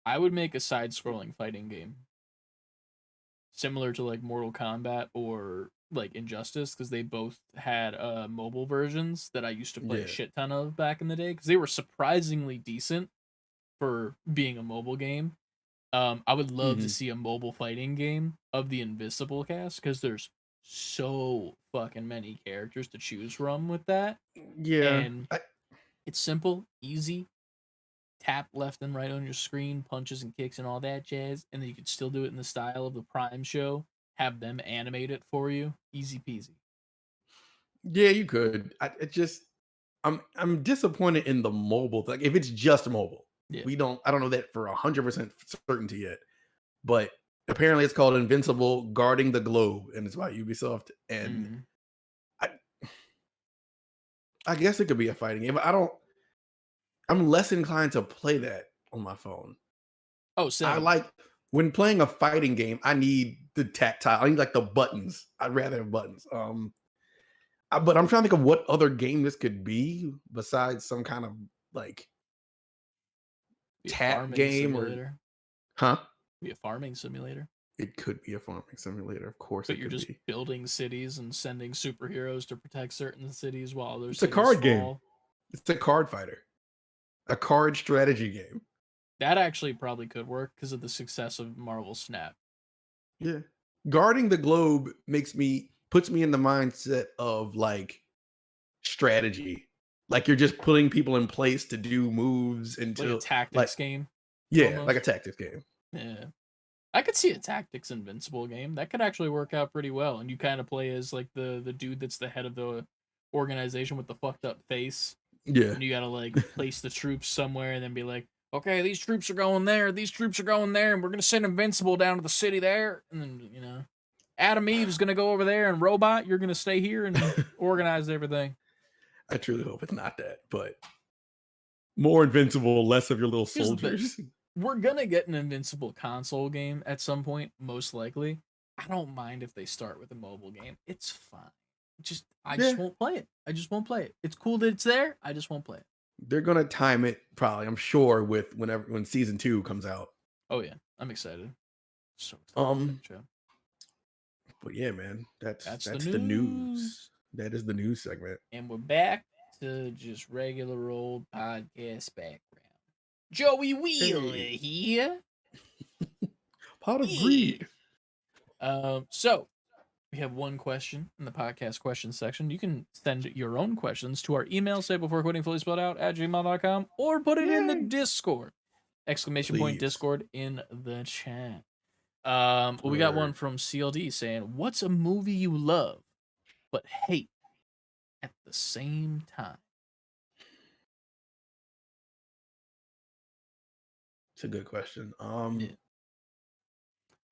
I would make a side-scrolling fighting game, similar to like Mortal Kombat or like Injustice, because they both had mobile versions that I used to play a shit ton of back in the day, because they were surprisingly decent for being a mobile game. I would love to see a mobile fighting game of the Invincible cast, because there's so fucking many characters to choose from with that. Yeah. And it's simple, easy. Tap left and right on your screen, punches and kicks and all that jazz, and then you could still do it in the style of the Prime show. Have them animate it for you, easy peasy. Yeah, you could. I'm disappointed in the mobile thing. If it's just mobile, I don't know that for 100% certainty yet. But apparently, it's called Invincible: Guarding the Globe, and it's by Ubisoft. And I guess it could be a fighting game. But I'm less inclined to play that on my phone. Oh, same. I like when playing a fighting game, I need the tactile. I need like the buttons. I'd rather have buttons. But I'm trying to think of what other game this could be besides some kind of like tap game simulator. Be a farming simulator. It could be a farming simulator, of course. But you're just building cities and sending superheroes to protect certain cities while there's a card game. It's a card fighter. A card strategy game. That actually probably could work because of the success of Marvel Snap. Yeah. Guarding the globe puts me in the mindset of like strategy. Like you're just putting people in place to do moves Like a until like tactics game, yeah, like a almost. tactics game. Yeah. I could see a tactics invincible game. That could actually work out pretty well. And you kind of play as like the dude that's the head of the organization with the fucked up face. Yeah. And you gotta like place the troops somewhere and then be like, okay, these troops are going there, these troops are going there, and we're gonna send Invincible down to the city there. And then, Adam Eve's gonna go over there, and Robot, you're gonna stay here and organize everything. I truly hope it's not that, but more invincible, less of your little Here's the thing. soldiers. We're gonna get an Invincible console game at some point, most likely. I don't mind if they start with a mobile game. It's fine. I just Yeah. won't play it. I just won't play it. It's cool that it's there. I just won't play it. They're gonna time it probably, I'm sure, with when season 2 comes out. Oh yeah, I'm excited. So excited Um, for that show. but yeah, man, that's the the news. news. That is the news segment. And we're back to just regular old podcast background. Joey Wheeler Hey. here. Pot of Yeah. greed. So we have one question in the podcast question section. You can send your own questions to our email, say before quitting fully spelled out at gmail.com, or put it in the Yay. Discord. Exclamation point Please. Discord in the chat. Well, we got one from CLD saying, what's a movie you love but hate at the same time? It's a good question. Yeah.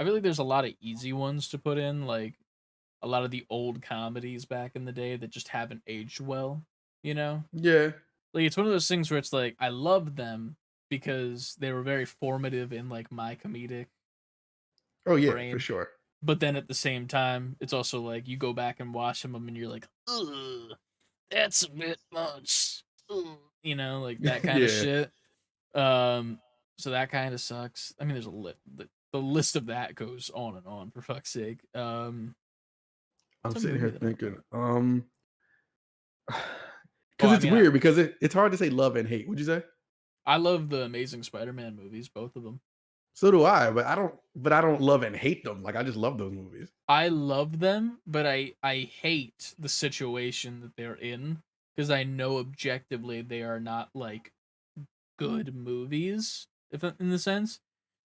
I feel like there's a lot of easy ones to put in, like a lot of the old comedies back in the day that just haven't aged well, Yeah. Like it's one of those things where it's like I love them because they were very formative in like my comedic Oh yeah, brain. for sure. But then at the same time, it's also like you go back and watch them and you're like, ugh, that's a bit much. Ugh. Like that kind of Yeah. shit. So that kind of sucks. I mean, there's a list. The list of that goes on and on, for fuck's sake. I'm what's a sitting here movie that I thinking, love? because Well, I it's mean, weird because it's hard to say love and hate. Would you say? I love the Amazing Spider-Man movies, both of them. So do I, but I don't love and hate them. Like I just love those movies. I love them, but I hate the situation that they're in because I know objectively they are not like good movies, if in the sense,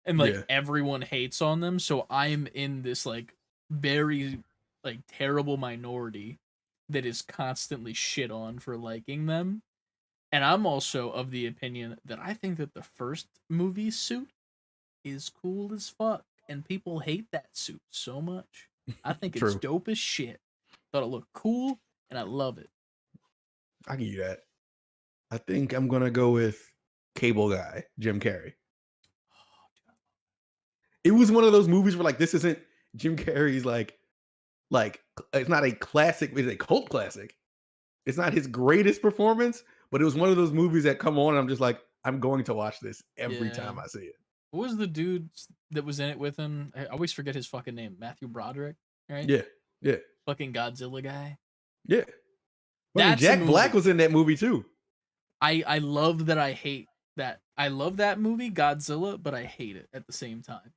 and like Yeah. everyone hates on them. So I'm in this like very like terrible minority that is constantly shit on for liking them. And I'm also of the opinion that I think that the first movie suit is cool as fuck, and people hate that suit so much. I think it's True. dope as shit. Thought it looked cool, and I love it. I give you that. I think I'm gonna go with Cable Guy, Jim Carrey. It was one of those movies where like this isn't Jim Carrey's like it's not a classic, it's a cult classic. It's not his greatest performance, but it was one of those movies that come on and I'm just like, I'm going to watch this every time I see it. What was the dude that was in it with him? I always forget his fucking name. Matthew Broderick, right? Yeah. Fucking Godzilla guy. Yeah. Well, That's a Jack Black movie. was in that movie too. I love that. I hate that. I love that movie, Godzilla, but I hate it at the same time.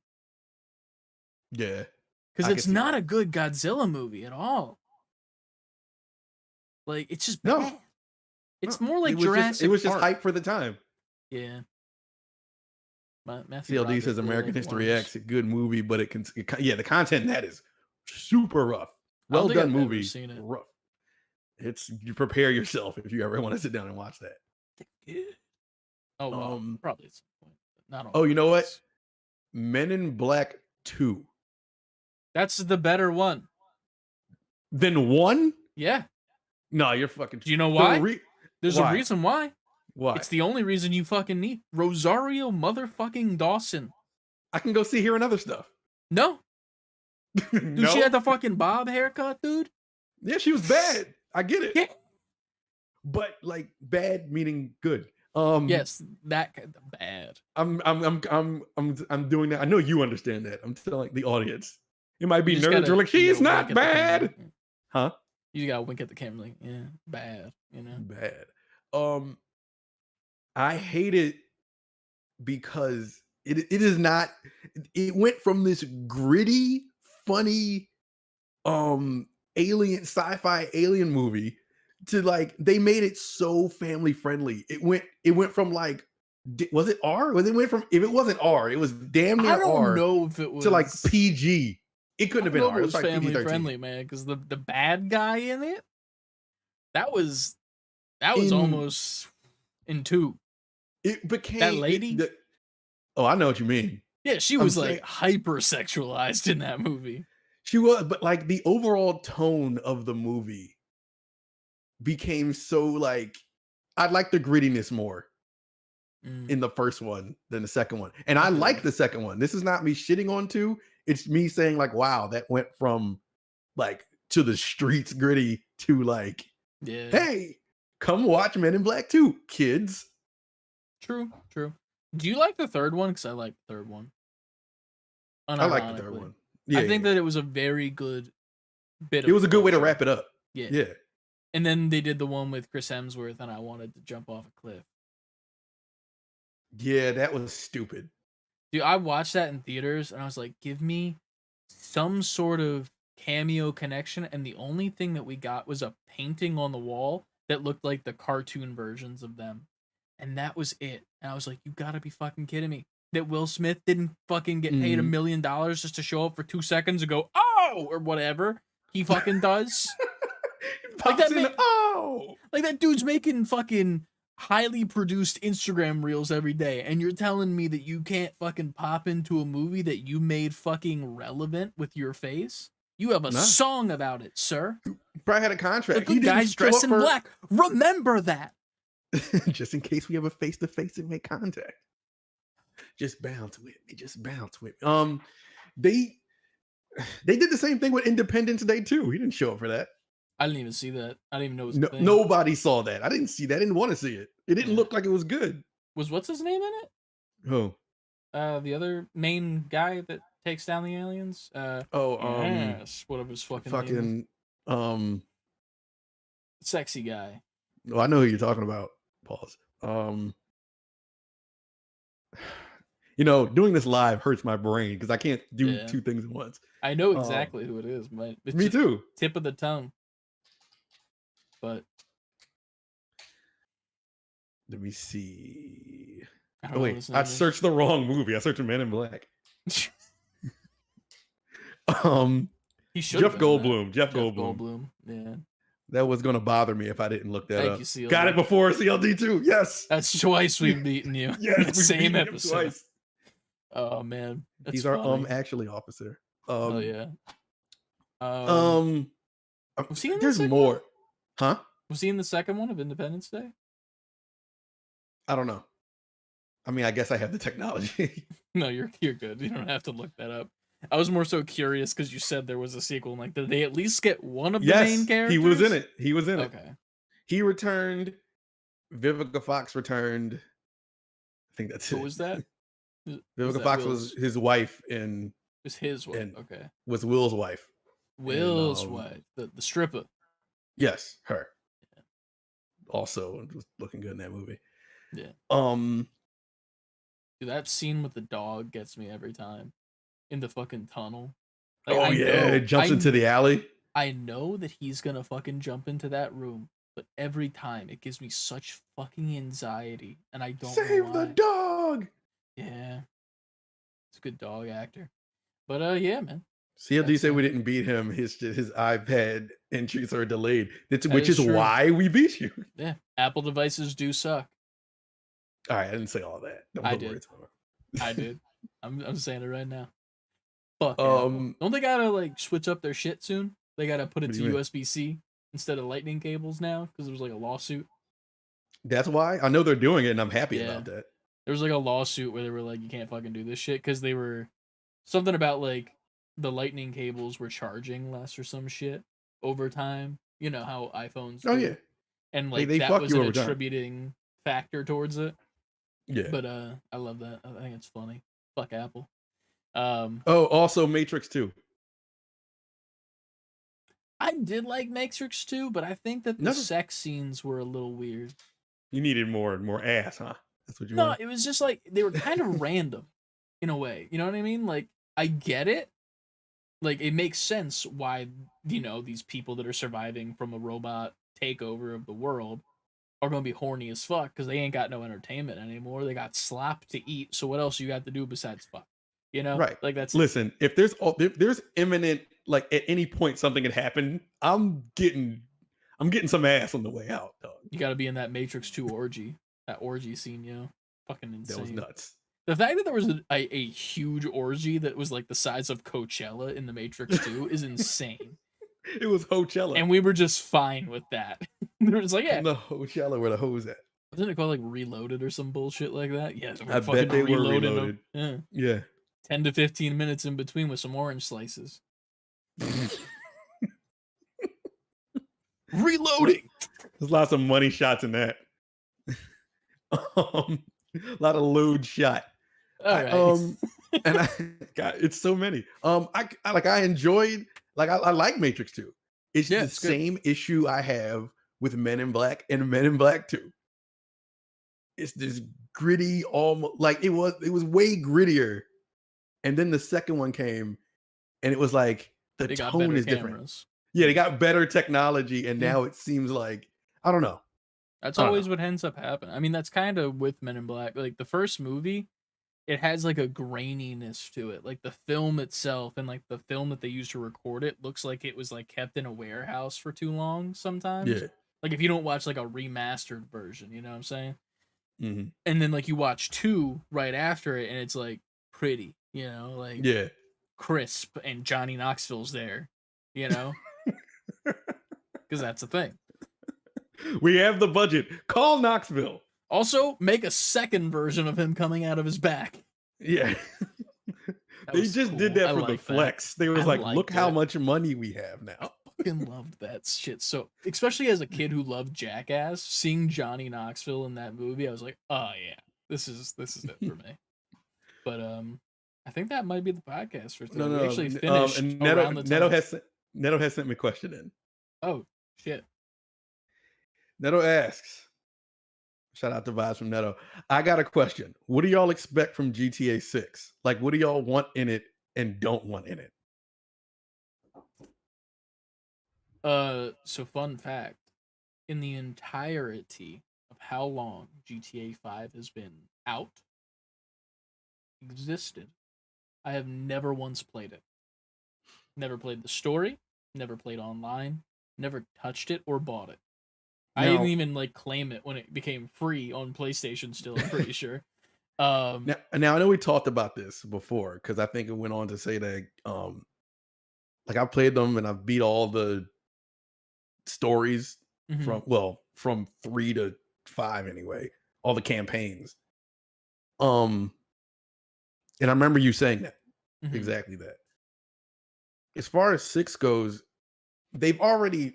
Yeah. Because I can it's see not that. a good Godzilla movie at all. Like, it's just No. bad. It's No, more like it was Jurassic it was just Park. hype for the time. Yeah. Matthew CLD Broderick says really American liked History Worms. X, a good movie, but the content in that is super rough. I don't Well think done I've ever movie. seen it. Rough. You prepare yourself if you ever want to sit down and watch that. Oh, well, probably at some point. But not on Oh, you know what? purpose. Men in Black 2. That's the better one. Then 1? Yeah. No, you're fucking. Do you know why? There's why? a reason why. Why? It's the only reason you fucking need Rosario motherfucking Dawson. I can go see here and other stuff. No. Dude, No? she had the fucking bob haircut, dude. Yeah, she was bad. I get it. Yeah. But like bad meaning good. Yes, that kind of bad. I'm doing that. I know you understand that. I'm telling the audience. It might be You just nerds gotta- are like, you she's gotta not wink at the bad. camera. Huh? You gotta wink at the camera like, yeah, bad, Bad. I hated because it is not. It went from this gritty, funny, alien sci-fi alien movie to like they made it so family friendly. It went from like was it R? Was it went from if it wasn't R, it was damn I near don't R know if it to like was. PG. It couldn't I have don't been know if R. it It was was like family PG-13. friendly, man, because the bad guy in it, that was In almost in two. it That became lady, oh, I know what you mean. yeah, she I'm was saying like hyper sexualized in that movie. she was, but like the overall tone of the movie became so like I like the grittiness more Mm, in the first one than the second one. And I I feel like you. the second one. This is not me shitting on two. It's me saying like, wow, that went from like to the streets gritty to like, Yeah, hey, come watch Men in Black 2, kids. true, true. Do you like the third one? Because I like the third one. I like the third Unironically, one. Yeah, I yeah, think yeah. that it was a very good bit It of was a good way to closure. wrap it up. Yeah, Yeah. and then they did the one with Chris Hemsworth, and I wanted to jump off a cliff. Yeah, that was stupid. Dude, I watched that in theaters, and I was like, give me some sort of cameo connection, and the only thing that we got was a painting on the wall that looked like the cartoon versions of them. And that was it. And I was like, you gotta be fucking kidding me. That Will Smith didn't fucking get paid $1 Mhm. million just to show up for 2 seconds and go, oh, or whatever he fucking does. Like Pops that in, man, oh, like that dude's making fucking highly produced Instagram reels every day, and you're telling me that you can't fucking pop into a movie that you made fucking relevant with your face? You have a no. song about it, sir. Probably had a The contract. He good didn't guy's show dressed up in for black. Remember that. just in case we have a face to face and make contact. Just bounce with me. Just bounce with me. They they did the same thing with Independence Day too. He didn't show up for that. I didn't even see that. I didn't even know it was a No, thing. nobody saw that. I didn't see that. I didn't want to see it. It didn't Yeah. look like it was good. Was what's his name in it? Oh, The other main guy that takes down the aliens? oh, Yes, whatever his fucking name is. fucking, Sexy guy. oh, I know who you're talking about. Pause. Doing this live hurts my brain because I can't do Yeah. two things at once. I know Um, exactly who it is, but it's Me just too. tip of the tongue. But Let me see. I Oh don't know what wait, his I name searched the wrong movie. I searched Men in Black. is. He should Jeff have been in that. Goldblum. Jeff Jeff Goldblum. Goldblum. Yeah. That was gonna bother me if I didn't look that Thank up. you, CLD. Got it before CLD too. Yes. That's twice we've beaten you. Yes. in the we've same beaten him episode. twice. Oh man. That's He's our funny. actually officer. Oh yeah. Um Was he in the there's second more. one? Huh? Was he in the second one of Independence Day? I don't know. I mean, I guess I have the technology. No, you're good. You don't have to look that up. I was more so curious because you said there was a sequel. I'm like, did they at least get one of the main Yes, characters? he was in it. He was in it. Okay. He returned. Vivica Fox returned. I think that's Who it. was that? Was Vivica that Fox Will's- was his wife and was his wife. and- Okay. was Will's wife. Will's wife, the stripper. Yes, her. Also was looking good in that movie. Yeah. Dude, that scene with the dog gets me every time. In the fucking tunnel. oh I yeah, know- it jumps I into the alley. I know that he's gonna fucking jump into that room, but every time it gives me such fucking anxiety, and I don't know Save why. the dog. Yeah, it's a good dog actor. But yeah, man. CLD That's said we it. didn't beat him. His iPad entries are delayed. That Which is is true. why we beat you. Yeah, Apple devices do suck. All right, I didn't say all that. Don't I put did. words on it. I did. I'm saying it right now. Fuck. Apple. Don't they gotta like switch up their shit soon? They gotta put it What do to you mean? USB-C instead of lightning cables now because there was like a lawsuit. That's why I know they're doing it, and I'm happy Yeah. about that. There was like a lawsuit where they were like, you can't fucking do this shit because they were something about like the lightning cables were charging less or some shit over time. You know how iPhones Oh do. yeah, And like they that fuck was you an over time. attributing factor towards it. yeah. But I love that. I think it's funny. Fuck Apple. Oh, also Matrix 2. I did like Matrix 2, but I think that the Never- sex scenes were a little weird. You needed more ass, huh? That's what you No, wanted? it was just like they were kind of random in a way. You know what I mean? Like I get it. Like it makes sense why these people that are surviving from a robot takeover of the world are gonna be horny as fuck because they ain't got no entertainment anymore. They got slop to eat. So what else you got to do besides fuck? Right. Like that's it. Listen, if there's imminent, like at any point something could happen, I'm getting some ass on the way out, dog. You got to be in that Matrix 2 orgy, that orgy scene, fucking That was insane. nuts. The fact that there was a huge orgy that was like the size of Coachella in the Matrix 2 is insane. It was Coachella. And we were just fine with that. They were just like, yeah. The Coachella where the hose at. Wasn't it called like Reloaded or some bullshit like that? Yeah, I bet they were reloaded. Yeah. Yeah. 10 to 15 minutes in between with some orange slices. Reloading. There's lots of money shots in that. A lot of load shot. All right. And God, it's so many. I enjoyed, I like Matrix 2. It's the same issue I have with Men in Black and Men in Black 2. It's this gritty, almost like it was way grittier. And then the second one came, and it was like the tone is different. Yeah, they got better technology, and now it seems like I don't know. That's always what ends up happening. I mean, that's kind of with Men in Black. Like the first movie, it has like a graininess to it. Like the film itself and like the film that they used to record it looks like it was like kept in a warehouse for too long sometimes. Yeah. Like if you don't watch like a remastered version, you know what I'm saying? Mm-hmm. And then like you watch 2 right after it and it's like pretty, like crisp and Johnny Knoxville's there, because that's the thing. We have the budget. Call Knoxville. Also, make a second version of him coming out of his back. Yeah. They just did that for the flex. They was like, look how much money we have now. I fucking loved that shit. So, especially as a kid who loved Jackass, seeing Johnny Knoxville in that movie, I was like, oh yeah, this is it for me. But I think that might be the podcast for today. We actually finished around the time. Neto has sent me a question in. Oh shit. Neto asks, shout out to Vibes from Neto. I got a question. What do y'all expect from GTA 6? Like, what do y'all want in it and don't want in it? So fun fact, in the entirety of how long GTA 5 has been existed, I have never once played it. Never played the story, never played online, never touched it or bought it. I didn't even like claim it when it became free on PlayStation still, I'm pretty sure. Now I know we talked about this before because I think it went on to say that like I played them and I've beat all the stories from 3 to 5 anyway, all the campaigns. And I remember you saying that. Exactly that. As far as 6 goes, there's already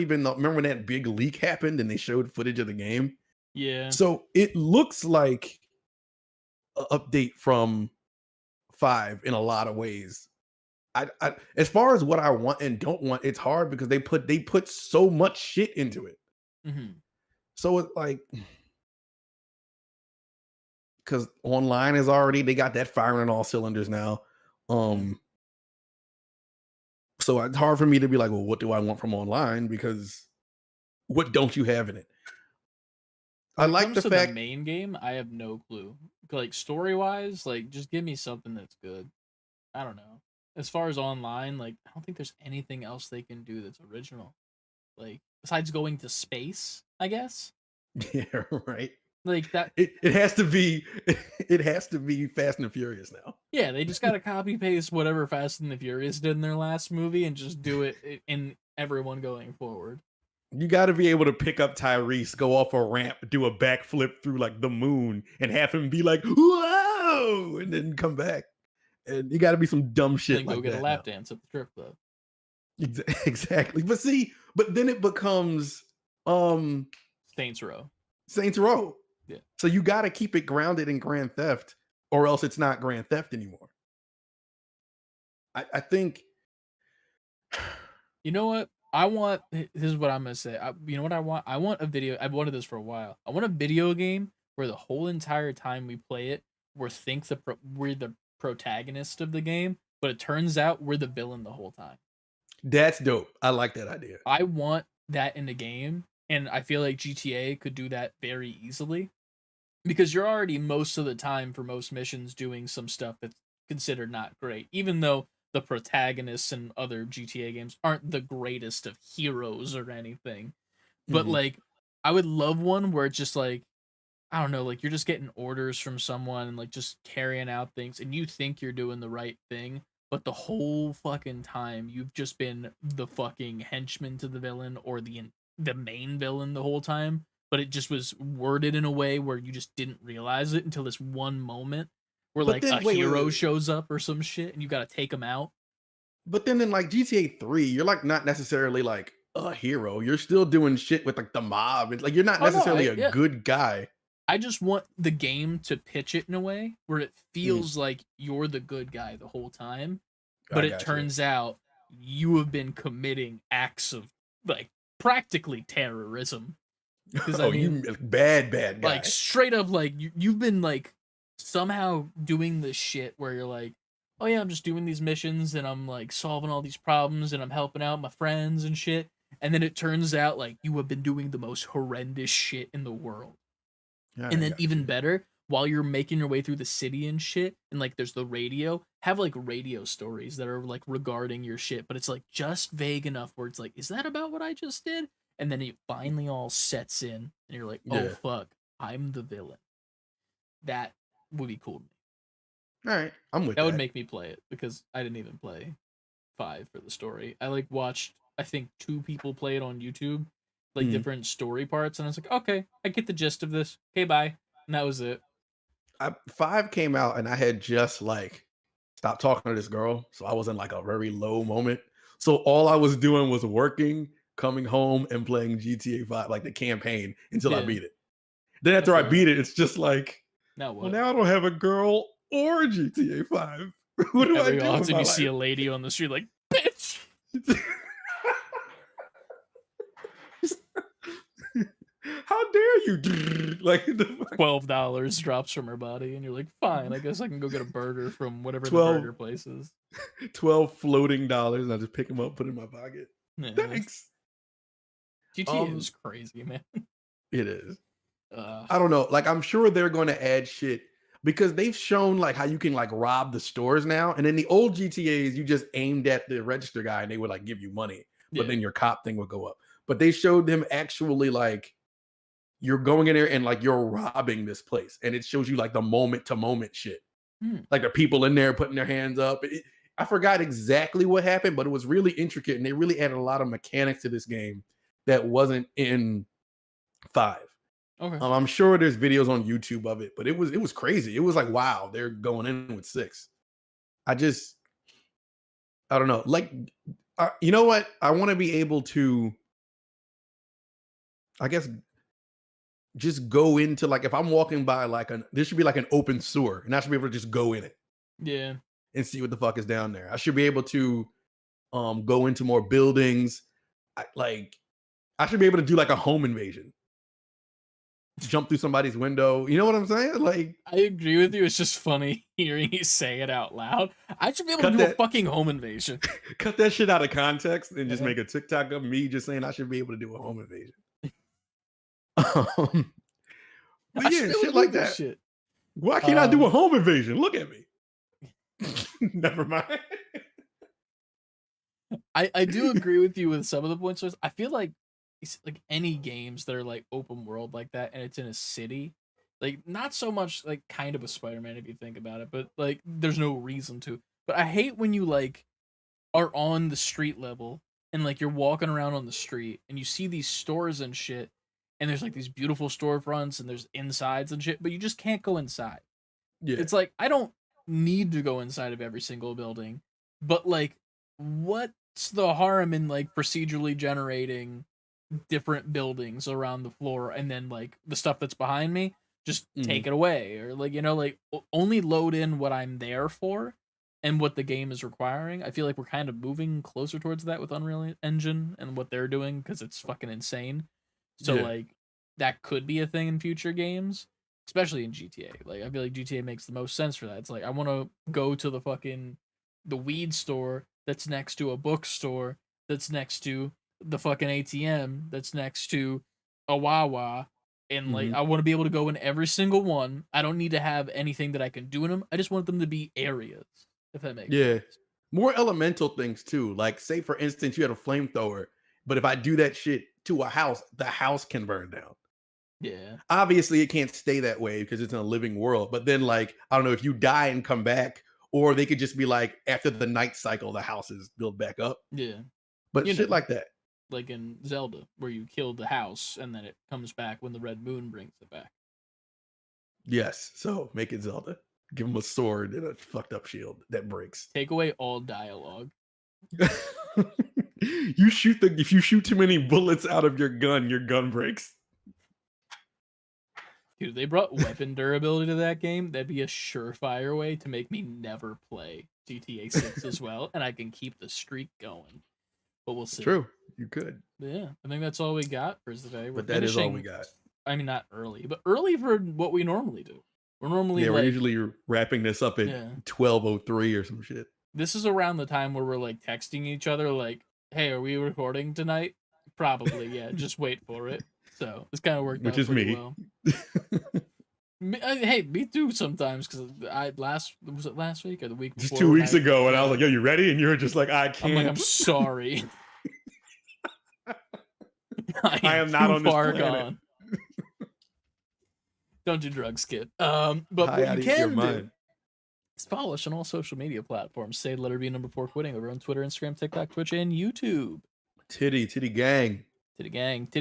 been remember when that big leak happened and they showed footage of the game? Yeah. So it looks like an update from 5 in a lot of ways. I as far as what I want and don't want, it's hard because they put so much shit into it. So it's like because online is already they got that firing on all cylinders now. So it's hard for me to be like, well, what do I want from online? Because what don't you have in it? When it like the fact the main game, I have no clue. Like story wise, like just give me something that's good. I don't know. As far as online, like I don't think there's anything else they can do that's original. Like besides going to space, I guess. Yeah, right. Like that it has to be Fast and Furious now. Yeah, they just gotta copy paste whatever Fast and the Furious did in their last movie and just do it in everyone going forward. You got to be able to pick up Tyrese, go off a ramp, do a backflip through like the moon, and have him be like, "Whoa!" and then come back. And you got to be some dumb shit like that. Go get a lap dance at the strip club. Exactly, but then it becomes Saints Row. Saints Row. Yeah. So you got to keep it grounded in Grand Theft, or else it's not Grand Theft anymore. I think. You know what? This is what I'm gonna say. You know what I want? I want a video. I've wanted this for a while. I want a video game where the whole entire time we play it, we're the protagonist of the game, but it turns out we're the villain the whole time. That's dope. I like that idea. I want that in the game, and I feel like GTA could do that very easily because you're already most of the time for most missions doing some stuff that's considered not great, even though the protagonists in other GTA games aren't the greatest of heroes or anything. But Mhm. like, I would love one where it's just like, I don't know, like you're just getting orders from someone and like just carrying out things and you think you're doing the right thing, but the whole fucking time you've just been the fucking henchman to the villain or the main villain the whole time, but it just was worded in a way where you just didn't realize it until this one moment where But like a then hero shows up or some shit and you got to take him out. but then in like GTA 3, you're like not necessarily like a hero. You're still doing shit with like the mob. It's like you're not Oh no, necessarily a yeah, good guy. I just want the game to pitch it in a way where it Mhm. feels like you're the good guy the whole time, but I it got you. turns out you have been committing acts of like practically terrorism. Because I Oh, you mean, bad like guy. straight up, like you've been like somehow doing this shit where you're like, oh yeah, I'm just doing these missions and I'm like solving all these problems and I'm helping out my friends and shit. And then it turns out like you have been doing the most horrendous shit in the world. And I then got even you. better, while you're making your way through the city and shit, and like there's the radio, have like radio stories that are like regarding your shit, but it's like just vague enough where it's like, is that about what I just did? And then it finally all sets in, and you're like, oh Yeah. fuck, I'm the villain. That would be cool to me. All right. I'm with That would that. make me play it because I didn't even play 5 for the story. I like watched I think 2 people play it on YouTube, like Mhm. different story parts, and I was like, okay, I get the gist of this. Okay, bye. And that was it. 5 came out and I had just like stopped talking to this girl. So I was in like a very low moment. So all I was doing was working, coming home and playing GTA 5, like the campaign until I Yeah, beat it. Then I after I feel that. beat it, it's just like, Now well, what? now I don't have a girl or GTA 5. What do I Every do with often my you see life? a lady on the street like, bitch, How dare you? Like the fuck? $12 drops from her body, and you're like, fine, I guess I can go get a burger from whatever the 12, burger place is. 12 floating dollars, and I just pick them up, put it in my pocket. Yeah. Thanks. GTA Um, is crazy, man. it is. Uh, I don't know. Like, I'm sure they're going to add shit because they've shown like how you can like rob the stores now. And in the old GTA's, you just aimed at the register guy and they would like give you money, but yeah. then your cop thing would go up. But they showed them actually like you're going in there and like you're robbing this place, and it shows you like the moment to moment shit. Hmm. Like the people in there putting their hands up. I forgot exactly what happened, but it was really intricate, and they really added a lot of mechanics to this game that wasn't in 5. Okay. I'm sure there's videos on YouTube of it, but it was crazy. It was like, wow, they're going in with 6. I just I don't know. Like, you know what? I want to be able to, I guess, just go into like if I'm walking by like there should be like an open sewer, and I should be able to just go in it Yeah. and see what the fuck is down there. I should be able to go into more buildings. Like I should be able to do like a home invasion, jump through somebody's window. You know what I'm saying? Like I agree with you. It's just funny hearing you say it out loud. I should be able to cut do a that fucking home invasion. cut that shit out of context and just Yeah. make a TikTok of me just saying I should be able to do a home invasion. Um, but I should yeah, be able to shit do like this that. shit. Why can't I do a Um, home invasion? Look at me. Never mind. I do agree with you with some of the points. I feel like it's like any games that are like open world like that, and it's in a city. Like not so much like kind of a Spider-Man if you think about it, but like there's no reason to. But I hate when you like are on the street level and like you're walking around on the street and you see these stores and shit, and there's like these beautiful storefronts and there's insides and shit, but you just can't go inside. Yeah. It's like I don't need to go inside of every single building, but like what's the harm in like procedurally generating different buildings around the floor and then like the stuff that's behind me just Mhm. take it away or like like only load in what I'm there for and what the game is requiring. I feel like we're kind of moving closer towards that with Unreal Engine and what they're doing because it's fucking insane. So Yeah. like that could be a thing in future games. especially in GTA. Like I feel like GTA makes the most sense for that. It's like I want to go to the weed store that's next to a bookstore that's next to the fucking ATM that's next to a Wawa. And like Mhm. I want to be able to go in every single one. I don't need to have anything that I can do in them. I just want them to be areas, if that makes Yeah. sense. More elemental things too. Like, say for instance, you had a flamethrower, but if I do that shit to a house, the house can burn down. Yeah. Obviously, it can't stay that way because it's in a living world. But then, like, I don't know if you die and come back, or they could just be like, after the night cycle, the house is built back up. Yeah. But You shit know, like that. like in Zelda, where you kill the house and then it comes back when the red moon brings it back. Yes. So make it Zelda. Give him a sword and a fucked up shield that breaks. Take away all dialogue. You shoot if you shoot too many bullets out of your gun breaks. Dude, they brought weapon durability to that game. That'd be a surefire way to make me never play GTA 6 as well, and I can keep the streak going. But we'll see. True. You could. But yeah, I think that's all we got for today. We're But that is all we finishing. got. I mean, not early, but early for what we normally do. We're normally Yeah, like, we're usually wrapping this up at yeah. 12:03 or some shit. This is around the time where we're like texting each other, like, "Hey, are we recording tonight?" Probably, yeah. Just wait for it. So it's kind of worked Which out is pretty me. well. Hey, me too sometimes because was it last week or the week before? Just 2 weeks ago, and I was like, "Yo, you ready?" And you were just like, "I I'm can't." like, I'm sorry. I am not too on this far planet. gone. Don't do drugs, kid. But High what out you of your can do mind. is follow us on all social media platforms. Say letter B number 4 quitting over on Twitter, Instagram, TikTok, Twitch, and YouTube. Titty gang. Titty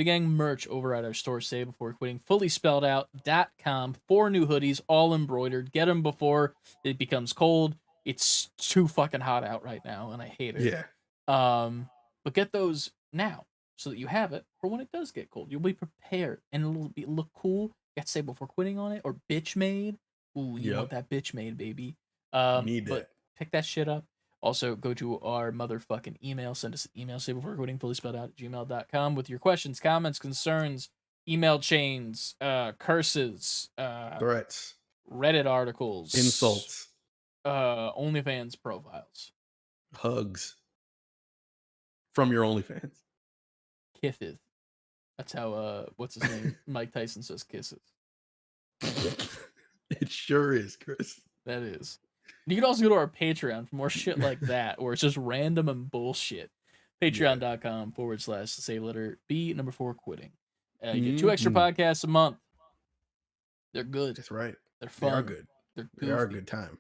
Gang merch over at our store, Say Before Quitting, fully spelled out.com. 4 new hoodies, all embroidered. Get them before it becomes cold. It's too fucking hot out right now, and I hate it. Yeah. But get those now so that you have it for when it does get cold. You'll be prepared, and it'll look cool. Got Say Before Quitting on it, or Bitch Made. Ooh, you want that Bitch Made, baby. You need but that. pick that shit up. Also, go to our motherfucking email. Send us an email, say before quitting, fully spelled out at gmail.com with your questions, comments, concerns, email chains, curses, Threats, Reddit articles, insults, OnlyFans profiles, hugs from your OnlyFans. kisses. That's how, what's his name? Mike Tyson says kisses. It sure is, Chris. That is. You can also go to our Patreon for more shit like that, where it's just random and bullshit. Patreon.com/save letter B number 4 quitting. You get 2 extra podcasts a month. They're good. That's right. They're fun. They are good. They're They are a good time.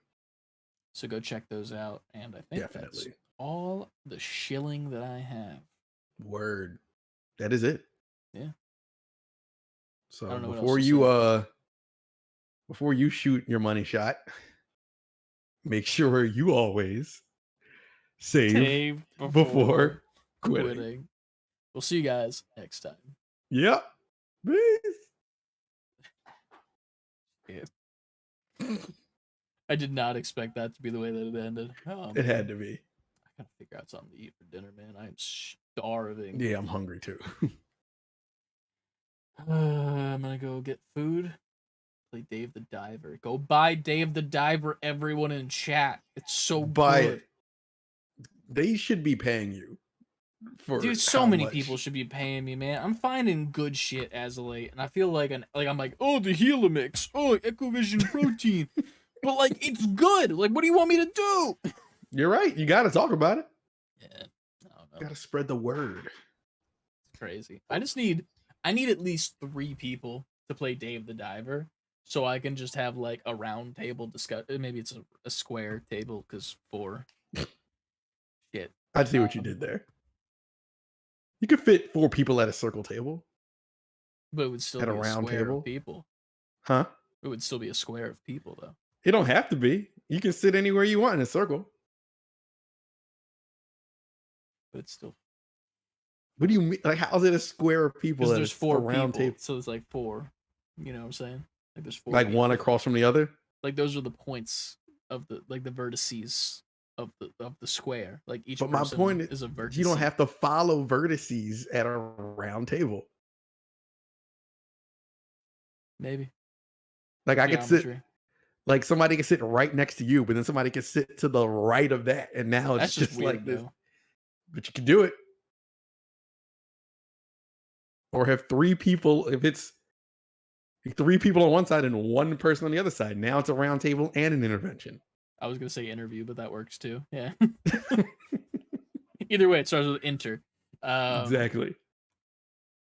So go check those out. And I think that's all the shilling that I have. Word. That is it. Yeah. So before you shoot your money shot, make sure you always save before quitting. We'll see you guys next time. Yep. Peace. Yeah. I did not expect that to be the way that it ended. It had to be. I gotta figure out something to eat for dinner, man. I'm starving. Yeah, I'm hungry too. I'm gonna go get food. Play Dave the Diver. Go buy Dave the Diver, everyone in chat. It's so good. They should be paying you. Dude, so many people should be paying me, man. I'm finding good shit as of late, and I feel like I'm like, oh, the Helix, oh, Ecovision protein, but like it's good. Like, what do you want me to do? You're right. You got to talk about it. Yeah, I don't know. Got to spread the word. It's crazy. I need at least 3 people to play Dave the Diver, so I can just have like a round table discussion. Maybe it's a square table because 4. Shit. I see what you did there. You could fit 4 people at a circle table. But it would still at be a round square table of people. Huh? It would still be a square of people, though. It don't have to be. You can sit anywhere you want in a circle. But it's still. What do you mean? Like, how's it a square of people? Because there's 4 round people, table? so it's like 4. You know what I'm saying? Like there's 4. Like people. one across from the other. Like those are the points of the vertices of the square. Like each. But my point is a vertex. You don't have to follow vertices at a round table. Maybe. Like I could sit, Geometry. like somebody could sit right next to you, but then somebody could sit to the right of that, and now it's That's just just like weird this. though. But you can do it, or have three people. If it's three people on one side and one person on the other side, now it's a round table and an intervention. I was gonna say interview, but that works too. Yeah. Either way, it starts with enter. Exactly.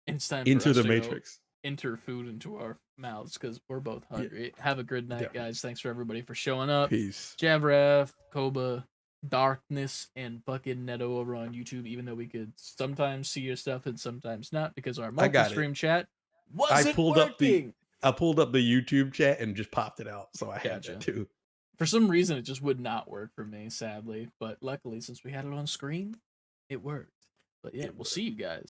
It's time for Into us the to go Matrix. enter food into our mouths because we're both Yeah, hungry. Have a good night, definitely. guys. Thanks for everybody for showing up. Peace. Javraf, Koba, Darkness, and fucking Neto over on YouTube, even though we could sometimes see your stuff and sometimes not because our I got it. multi-stream chat wasn't pulled working. I pulled up the YouTube chat and just popped it out, so I had Gotcha. that too. For some reason, it just would not work for me, sadly. But luckily, since we had it on screen, it worked. But yeah, we'll see you guys.